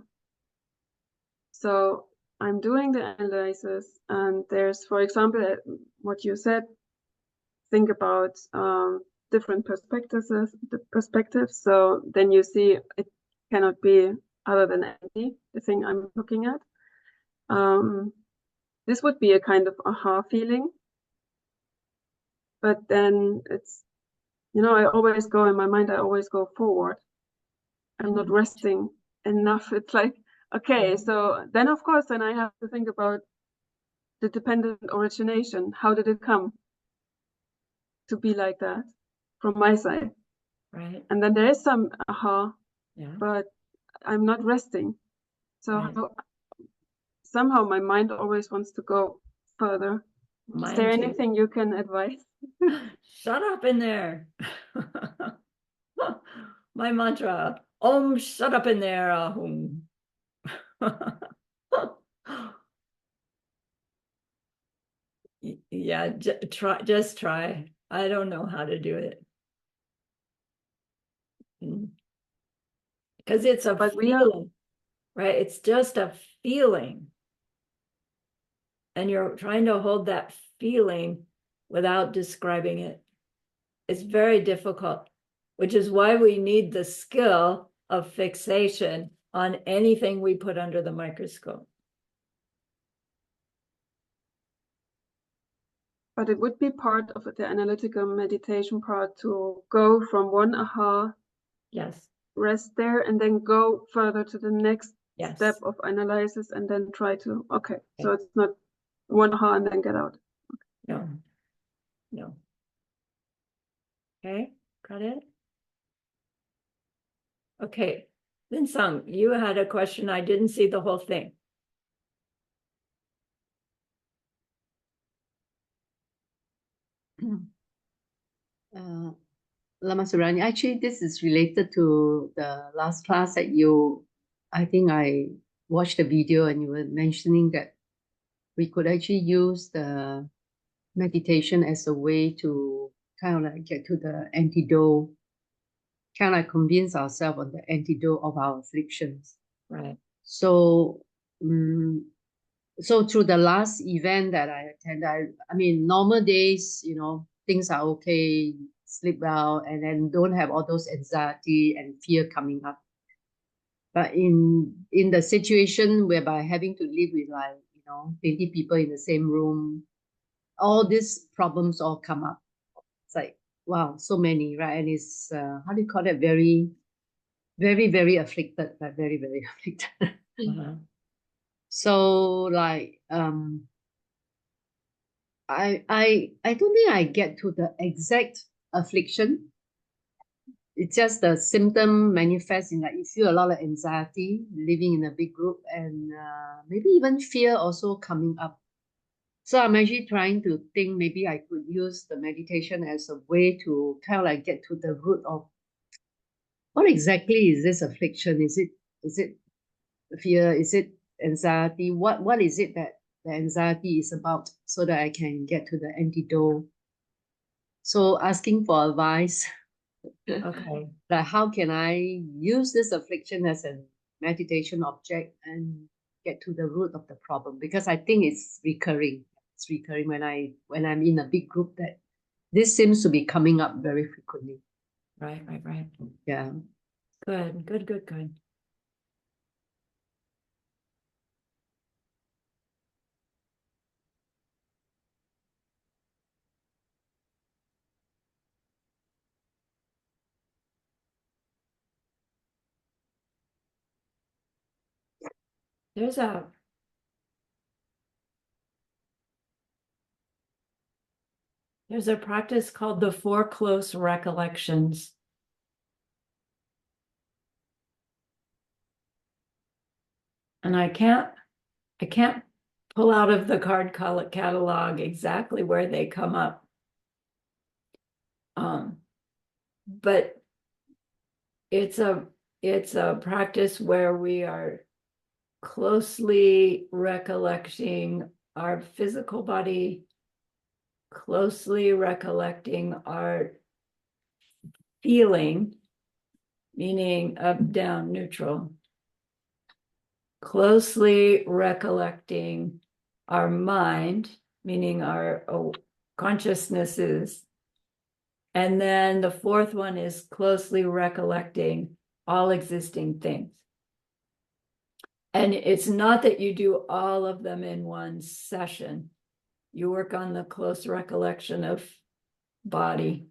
So I'm doing the analysis, and there's, for example, what you said, think about different perspectives. So then you see it cannot be other than empty, the thing I'm looking at. This would be a kind of aha feeling. But then it's, I always go in my mind, I always go forward. I'm not resting enough. It's like, okay, so then of course, then I have to think about the dependent origination. How did it come to be like that from my side? Right. And then there is some aha, yeah. But I'm not resting. So somehow my mind always wants to go further. Is there anything you can advise? Shut up in there. My mantra, Om, shut up in there, Ahum. Yeah, just try. I don't know how to do it. Because it's a feeling, right? It's just a feeling. And you're trying to hold that feeling without describing it. It's very difficult, which is why we need the skill of fixation on anything we put under the microscope. But it would be part of the analytical meditation part to go from one aha, Yes, rest there, and then go further to the next yes. step of analysis, and then try to, okay, so Okay. it's not one aha and then get out. No, no. Okay, got it? Okay, Lin Sung, you had a question. I didn't see the whole thing. Lama Sarahni, actually, this is related to the last class that you, I think I watched the video and you were mentioning that we could actually use the meditation as a way to kind of like get to the antidote, kind of like convince ourselves on the antidote of our afflictions. Right. So, so through the last event that I attended, I mean, normal days, you know, things are okay, sleep well, and then don't have all those anxiety and fear coming up. But in the situation whereby having to live with like, 20 people in the same room, all these problems all come up. It's like, wow, so many, right? And it's, how do you call it? Very, very, very afflicted, but very, very afflicted. Uh-huh. So like, I don't think I get to the exact affliction. It's just the symptom manifests in like you feel a lot of anxiety living in a big group, and maybe even fear also coming up. So I'm actually trying to think maybe I could use the meditation as a way to kind of like get to the root of what exactly is this affliction? Is it fear? Is it anxiety? What is it that the anxiety is about, so that I can get to the antidote? So asking for advice. Okay. Like how can I use this affliction as a meditation object and get to the root of the problem? Because I think it's recurring. It's recurring when I'm in a big group, that this seems to be coming up very frequently. Right. Yeah. Good. There's a practice called the four close recollections. And I can't pull out of the card catalog exactly where they come up. But it's a practice where we are closely recollecting our physical body, closely recollecting our feeling, meaning up, down, neutral, closely recollecting our mind, meaning our consciousnesses. And then the fourth one is closely recollecting all existing things. And it's not that you do all of them in one session. You work on the close recollection of body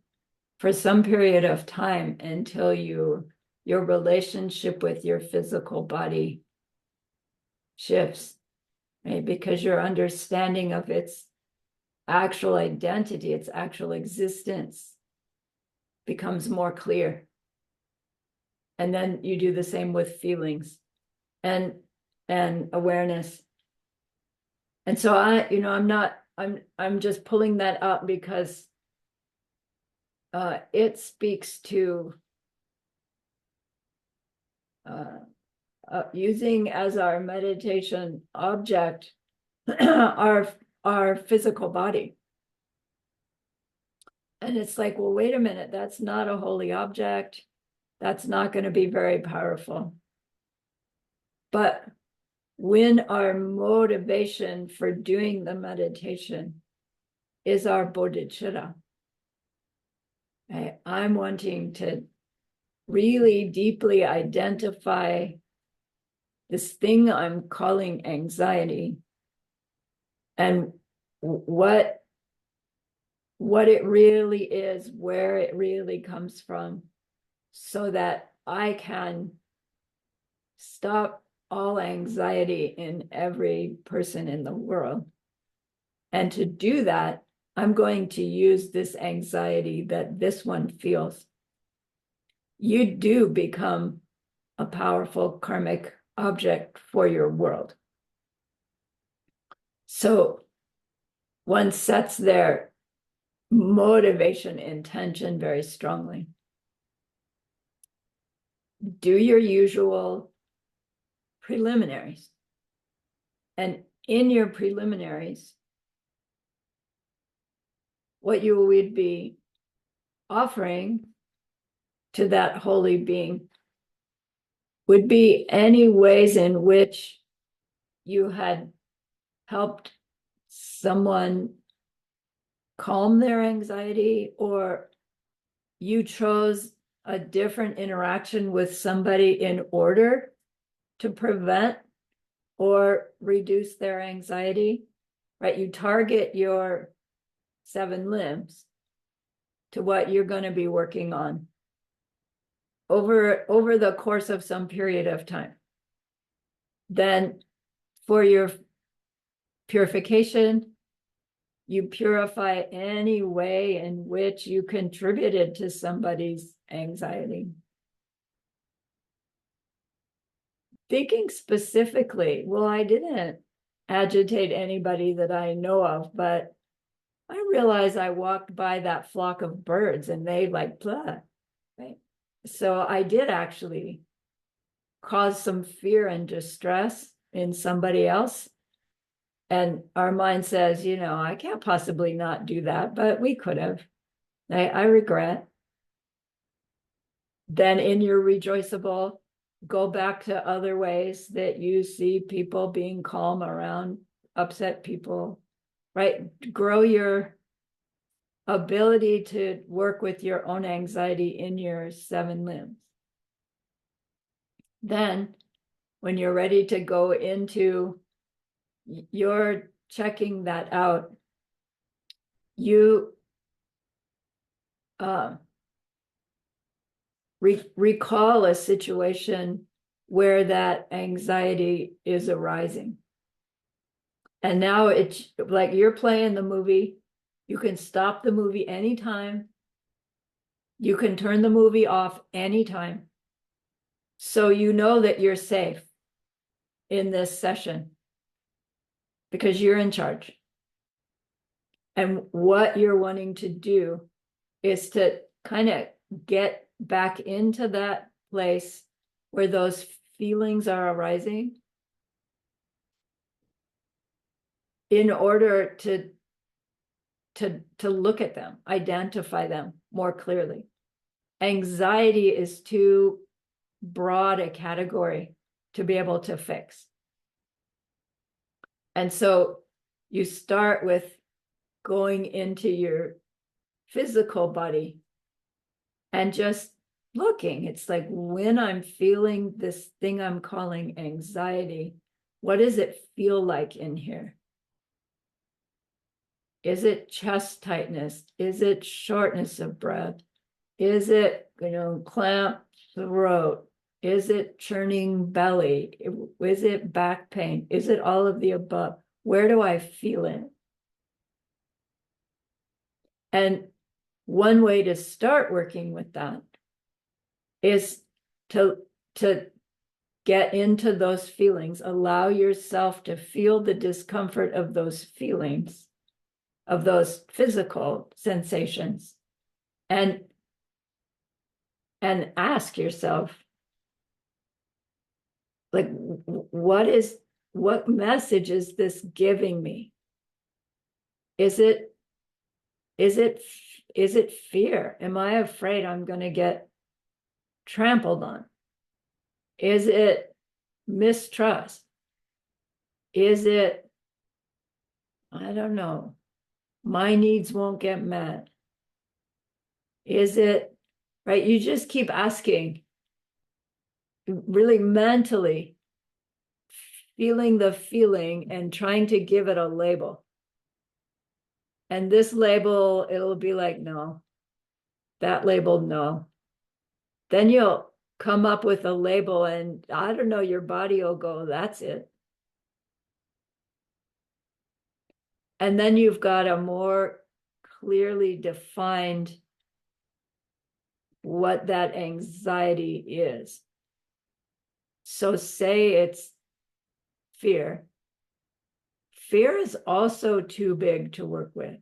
for some period of time until your relationship with your physical body shifts, right? Because your understanding of its actual identity, its actual existence becomes more clear. And then you do the same with feelings and awareness. And so I'm just pulling that up because it speaks to using as our meditation object our physical body. And it's like, well, wait a minute, that's not a holy object. That's not going to be very powerful. But when our motivation for doing the meditation is our bodhicitta, I'm wanting to really deeply identify this thing I'm calling anxiety and what it really is, where it really comes from, so that I can stop all anxiety in every person in the world. And to do that, I'm going to use this anxiety that this one feels. You do become a powerful karmic object for your world. So one sets their motivation intention very strongly. Do your usual preliminaries. And in your preliminaries, what you would be offering to that holy being would be any ways in which you had helped someone calm their anxiety, or you chose a different interaction with somebody in order to prevent or reduce their anxiety, right? You target your 7 limbs to what you're going to be working on over the course of some period of time. Then for your purification, you purify any way in which you contributed to somebody's anxiety. Thinking specifically, well, I didn't agitate anybody that I know of, but I realized I walked by that flock of birds and they like, blah, right? So I did actually cause some fear and distress in somebody else. And our mind says, I can't possibly not do that, but we could have. I regret. Then in your rejoiceable, go back to other ways that you see people being calm around upset people, right? Grow your ability to work with your own anxiety in your 7 limbs. Then when you're ready to go into you're checking that out, you recall a situation where that anxiety is arising. And now it's like you're playing the movie. You can stop the movie anytime. You can turn the movie off anytime. So you know that you're safe in this session because you're in charge. And what you're wanting to do is to kind of get back into that place where those feelings are arising in order to look at them, identify them more clearly. Anxiety is too broad a category to be able to fix. And so you start with going into your physical body and just looking. It's like, when I'm feeling this thing I'm calling anxiety, what does it feel like in here? Is it chest tightness? Is it shortness of breath? Is it, clamped throat? Is it churning belly? Is it back pain? Is it all of the above? Where do I feel it? And one way to start working with that is to get into those feelings, allow yourself to feel the discomfort of those feelings, of those physical sensations, and ask yourself, like, what message is this giving me? Is it fear? Am I afraid I'm going to get trampled on? Is it mistrust? Is it, I don't know, my needs won't get met? Is it, right? You just keep asking, really mentally feeling the feeling and trying to give it a label. And this label, it'll be like, no. That label, no. Then you'll come up with a label and I don't know, your body will go, that's it. And then you've got a more clearly defined what that anxiety is. So say it's fear. Fear is also too big to work with.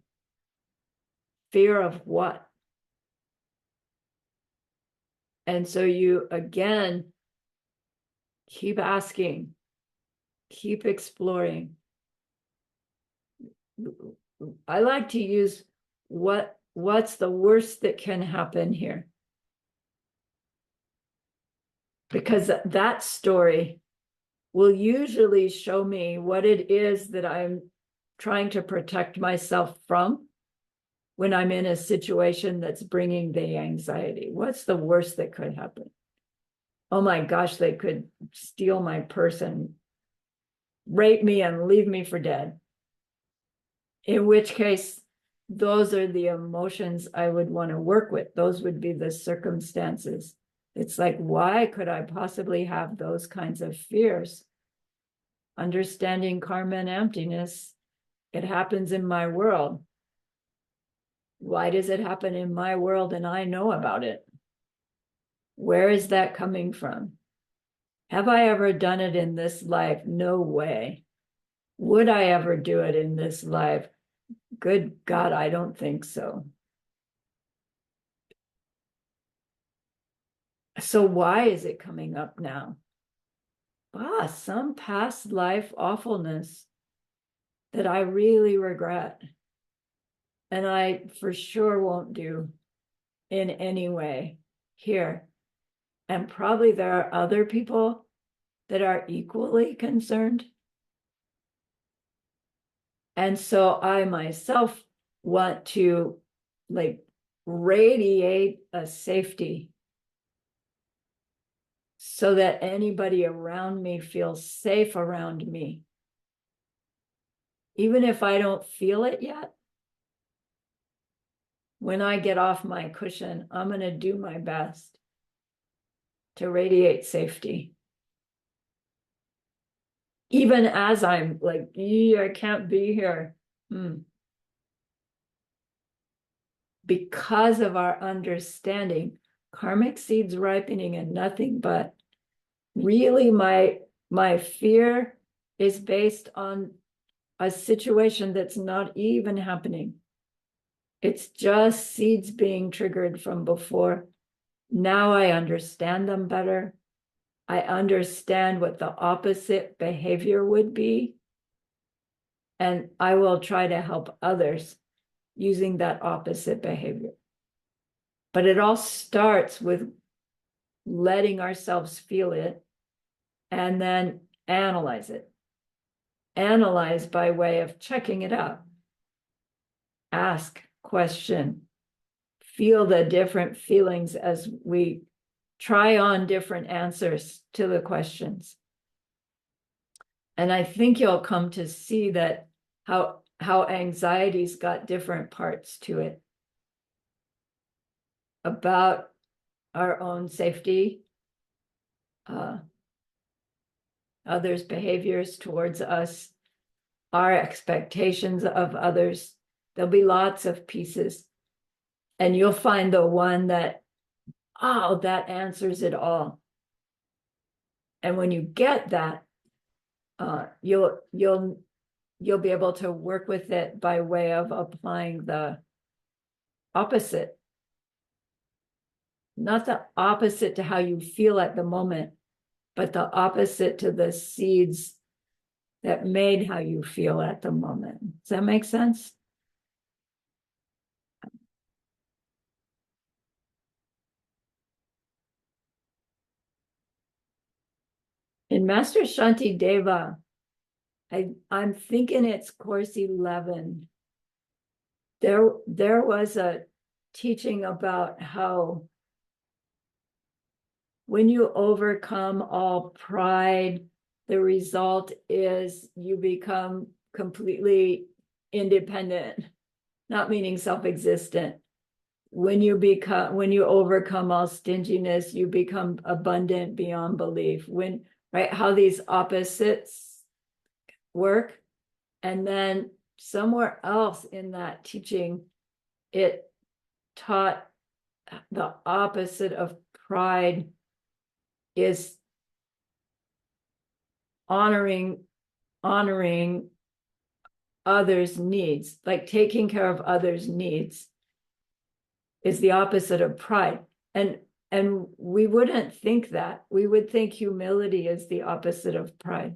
Fear of what? And so you, again, keep asking, keep exploring. I like to use what's the worst that can happen here? Because that story will usually show me what it is that I'm trying to protect myself from when I'm in a situation that's bringing the anxiety. What's the worst that could happen? Oh my gosh, they could steal my purse and rape me and leave me for dead. In which case, those are the emotions I would want to work with. Those would be the circumstances. It's like, why could I possibly have those kinds of fears? Understanding karma and emptiness, it happens in my world. Why does it happen in my world and I know about it? Where is that coming from? Have I ever done it in this life? No way. Would I ever do it in this life? Good God, I don't think so. So why is it coming up now? Some past life awfulness that I really regret. And I for sure won't do in any way here. And probably there are other people that are equally concerned. And so I myself want to like radiate a safety so that anybody around me feels safe around me. Even if I don't feel it yet, when I get off my cushion, I'm going to do my best to radiate safety. Even as I'm like, I can't be here. Because of our understanding, karmic seeds ripening and nothing but really my fear is based on a situation that's not even happening. It's just seeds being triggered from before. Now I understand them better. I understand what the opposite behavior would be. And I will try to help others using that opposite behavior. But it all starts with letting ourselves feel it and then analyze it. Analyze by way of checking it out. Ask, question, feel the different feelings as we try on different answers to the questions. And I think you'll come to see that how anxiety's got different parts to it. About our own safety, others' behaviors towards us, our expectations of others. There'll be lots of pieces. And you'll find the one that, that answers it all. And when you get that, you'll be able to work with it by way of applying the opposite. Not the opposite to how you feel at the moment, but the opposite to the seeds that made how you feel at the moment. Does that make sense? In Master Shanti Deva, I'm thinking it's course 11. There was a teaching about how when you overcome all pride, the result is you become completely independent, not meaning self-existent. When you overcome all stinginess, you become abundant beyond belief. Right, how these opposites work. And then somewhere else in that teaching, it taught the opposite of pride is honoring others' needs, like taking care of others' needs is the opposite of pride. And we wouldn't think that. We would think humility is the opposite of pride.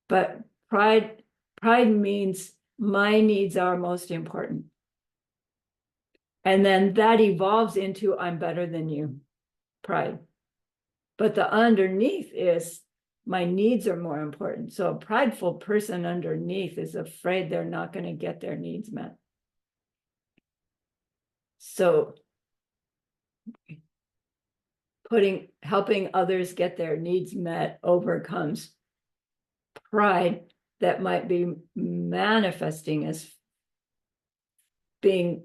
But pride means my needs are most important. And then that evolves into I'm better than you, pride. But the underneath is my needs are more important. So a prideful person underneath is afraid they're not going to get their needs met. So helping others get their needs met overcomes pride that might be manifesting as being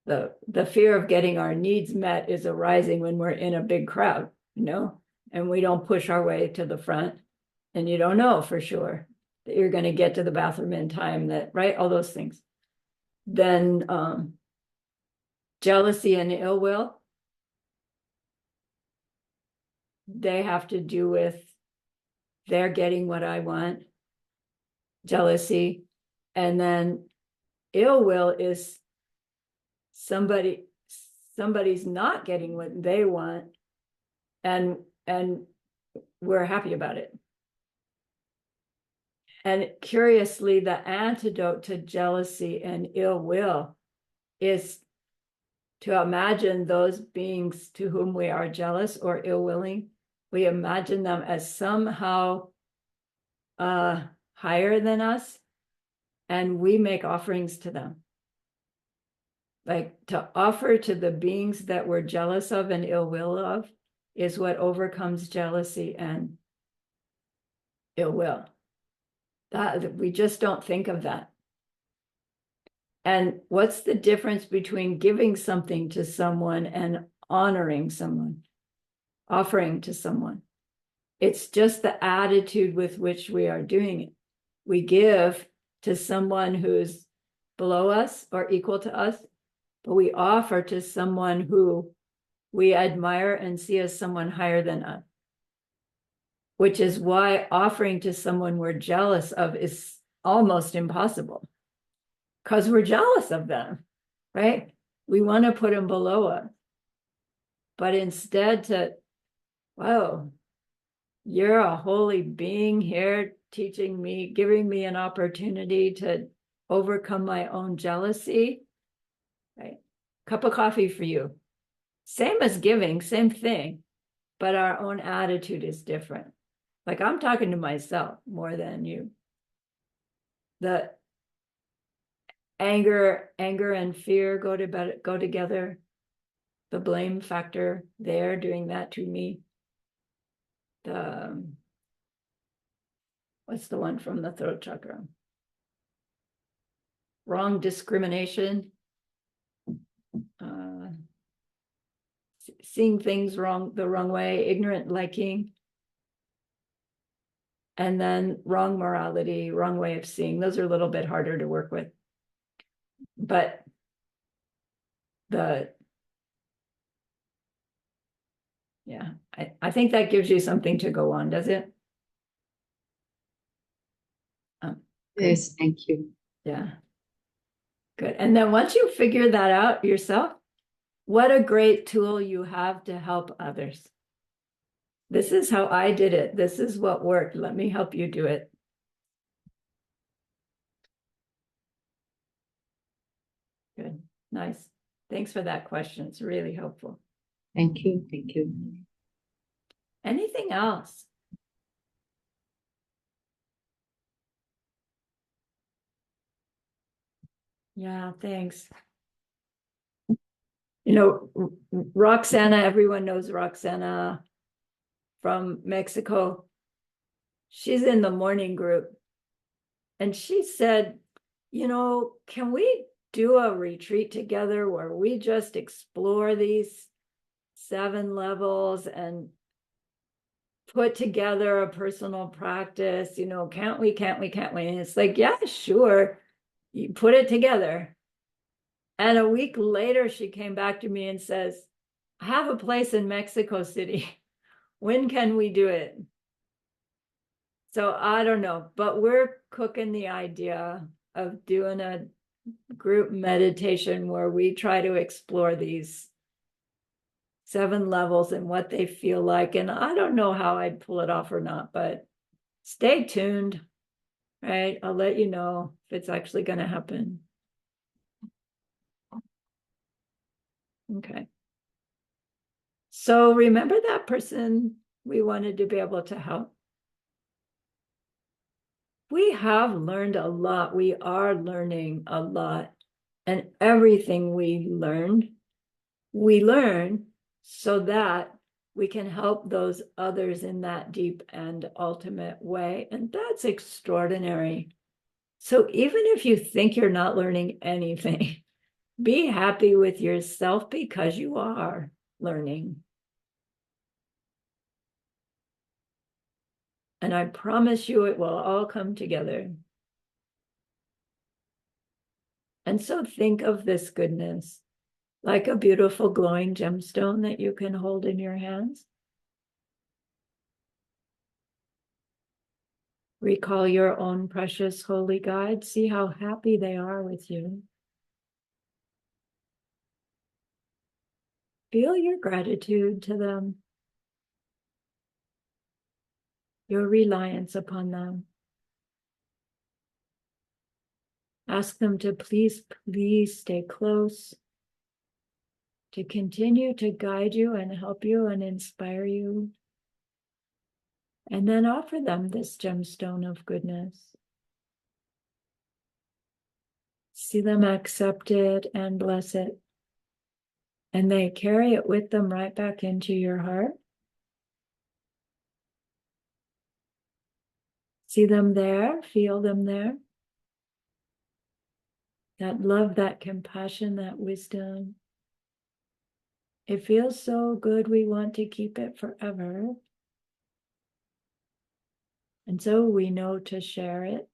the fear of getting our needs met is arising when we're in a big crowd, and we don't push our way to the front, and you don't know for sure that you're going to get to the bathroom in time, right, all those things. Then jealousy and ill will, they have to do with they're getting what I want, jealousy. And then ill will is somebody's not getting what they want, and we're happy about it. And curiously, the antidote to jealousy and ill will is to imagine those beings to whom we are jealous or ill-willing, we imagine them as somehow higher than us, and we make offerings to them. Like, to offer to the beings that we're jealous of and ill will of is what overcomes jealousy and ill will. That we just don't think of that. And what's the difference between giving something to someone and honoring someone, offering to someone? It's just the attitude with which we are doing it. We give to someone who's below us or equal to us, but we offer to someone who we admire and see as someone higher than us, which is why offering to someone we're jealous of is almost impossible, because we're jealous of them, right? We want to put them below us. But instead whoa, you're a holy being here teaching me, giving me an opportunity to overcome my own jealousy, right? Cup of coffee for you. Same as giving, same thing, but our own attitude is different. Like, I'm talking to myself more than you. The anger and fear go together. The blame factor, they're doing that to me. What's the one from the throat chakra? Wrong discrimination. Seeing things the wrong way, ignorant liking. And then wrong morality, wrong way of seeing. Those are a little bit harder to work with. But I think that gives you something to go on, does it? Yes, thank you. Yeah. Good. And then once you figure that out yourself, what a great tool you have to help others. This is how I did it. This is what worked. Let me help you do it. Good. Nice. Thanks for that question. It's really helpful. Thank you. Thank you. Anything else? Yeah, thanks. You know, Roxana, everyone knows Roxana from Mexico. She's in the morning group. And she said, you know, can we do a retreat together where we just explore these 7 levels and put together a personal practice? You know, can't we? And it's like, yeah, sure. You put it together. And a week later, she came back to me and says, I have a place in Mexico City. When can we do it? So I don't know, but we're cooking the idea of doing a group meditation where we try to explore these 7 levels and what they feel like. And I don't know how I'd pull it off or not, but stay tuned, right? I'll let you know if it's actually going to happen. Okay. So remember that person we wanted to be able to help? We have learned a lot. We are learning a lot. And everything we learn so that we can help those others in that deep and ultimate way. And that's extraordinary. So even if you think you're not learning anything, be happy with yourself because you are learning. And I promise you it will all come together. And so think of this goodness like a beautiful glowing gemstone that you can hold in your hands. Recall your own precious holy guides. See how happy they are with you. Feel your gratitude to them, your reliance upon them. Ask them to please stay close, to continue to guide you and help you and inspire you. And then offer them this gemstone of goodness. See them accept it and bless it. And they carry it with them right back into your heart. See them there, feel them there. That love, that compassion, that wisdom. It feels so good, we want to keep it forever. And so we know to share it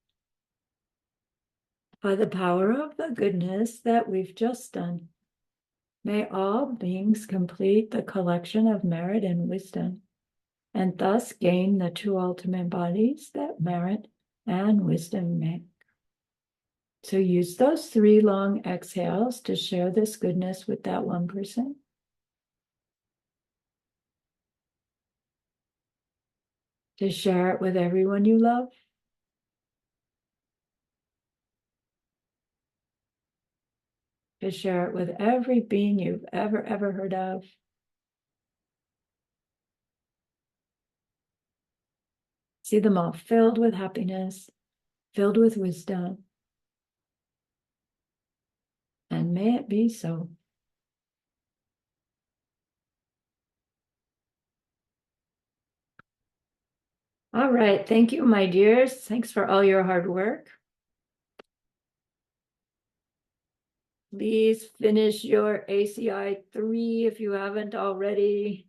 by the power of the goodness that we've just done. May all beings complete the collection of merit and wisdom, and thus gain the 2 ultimate bodies that merit and wisdom make. So use those 3 long exhales to share this goodness with that one person. To share it with everyone you love. To share it with every being you've ever heard of. See them all filled with happiness, filled with wisdom. And may it be so. All right. Thank you, my dears. Thanks for all your hard work. Please finish your ACI 3 if you haven't already.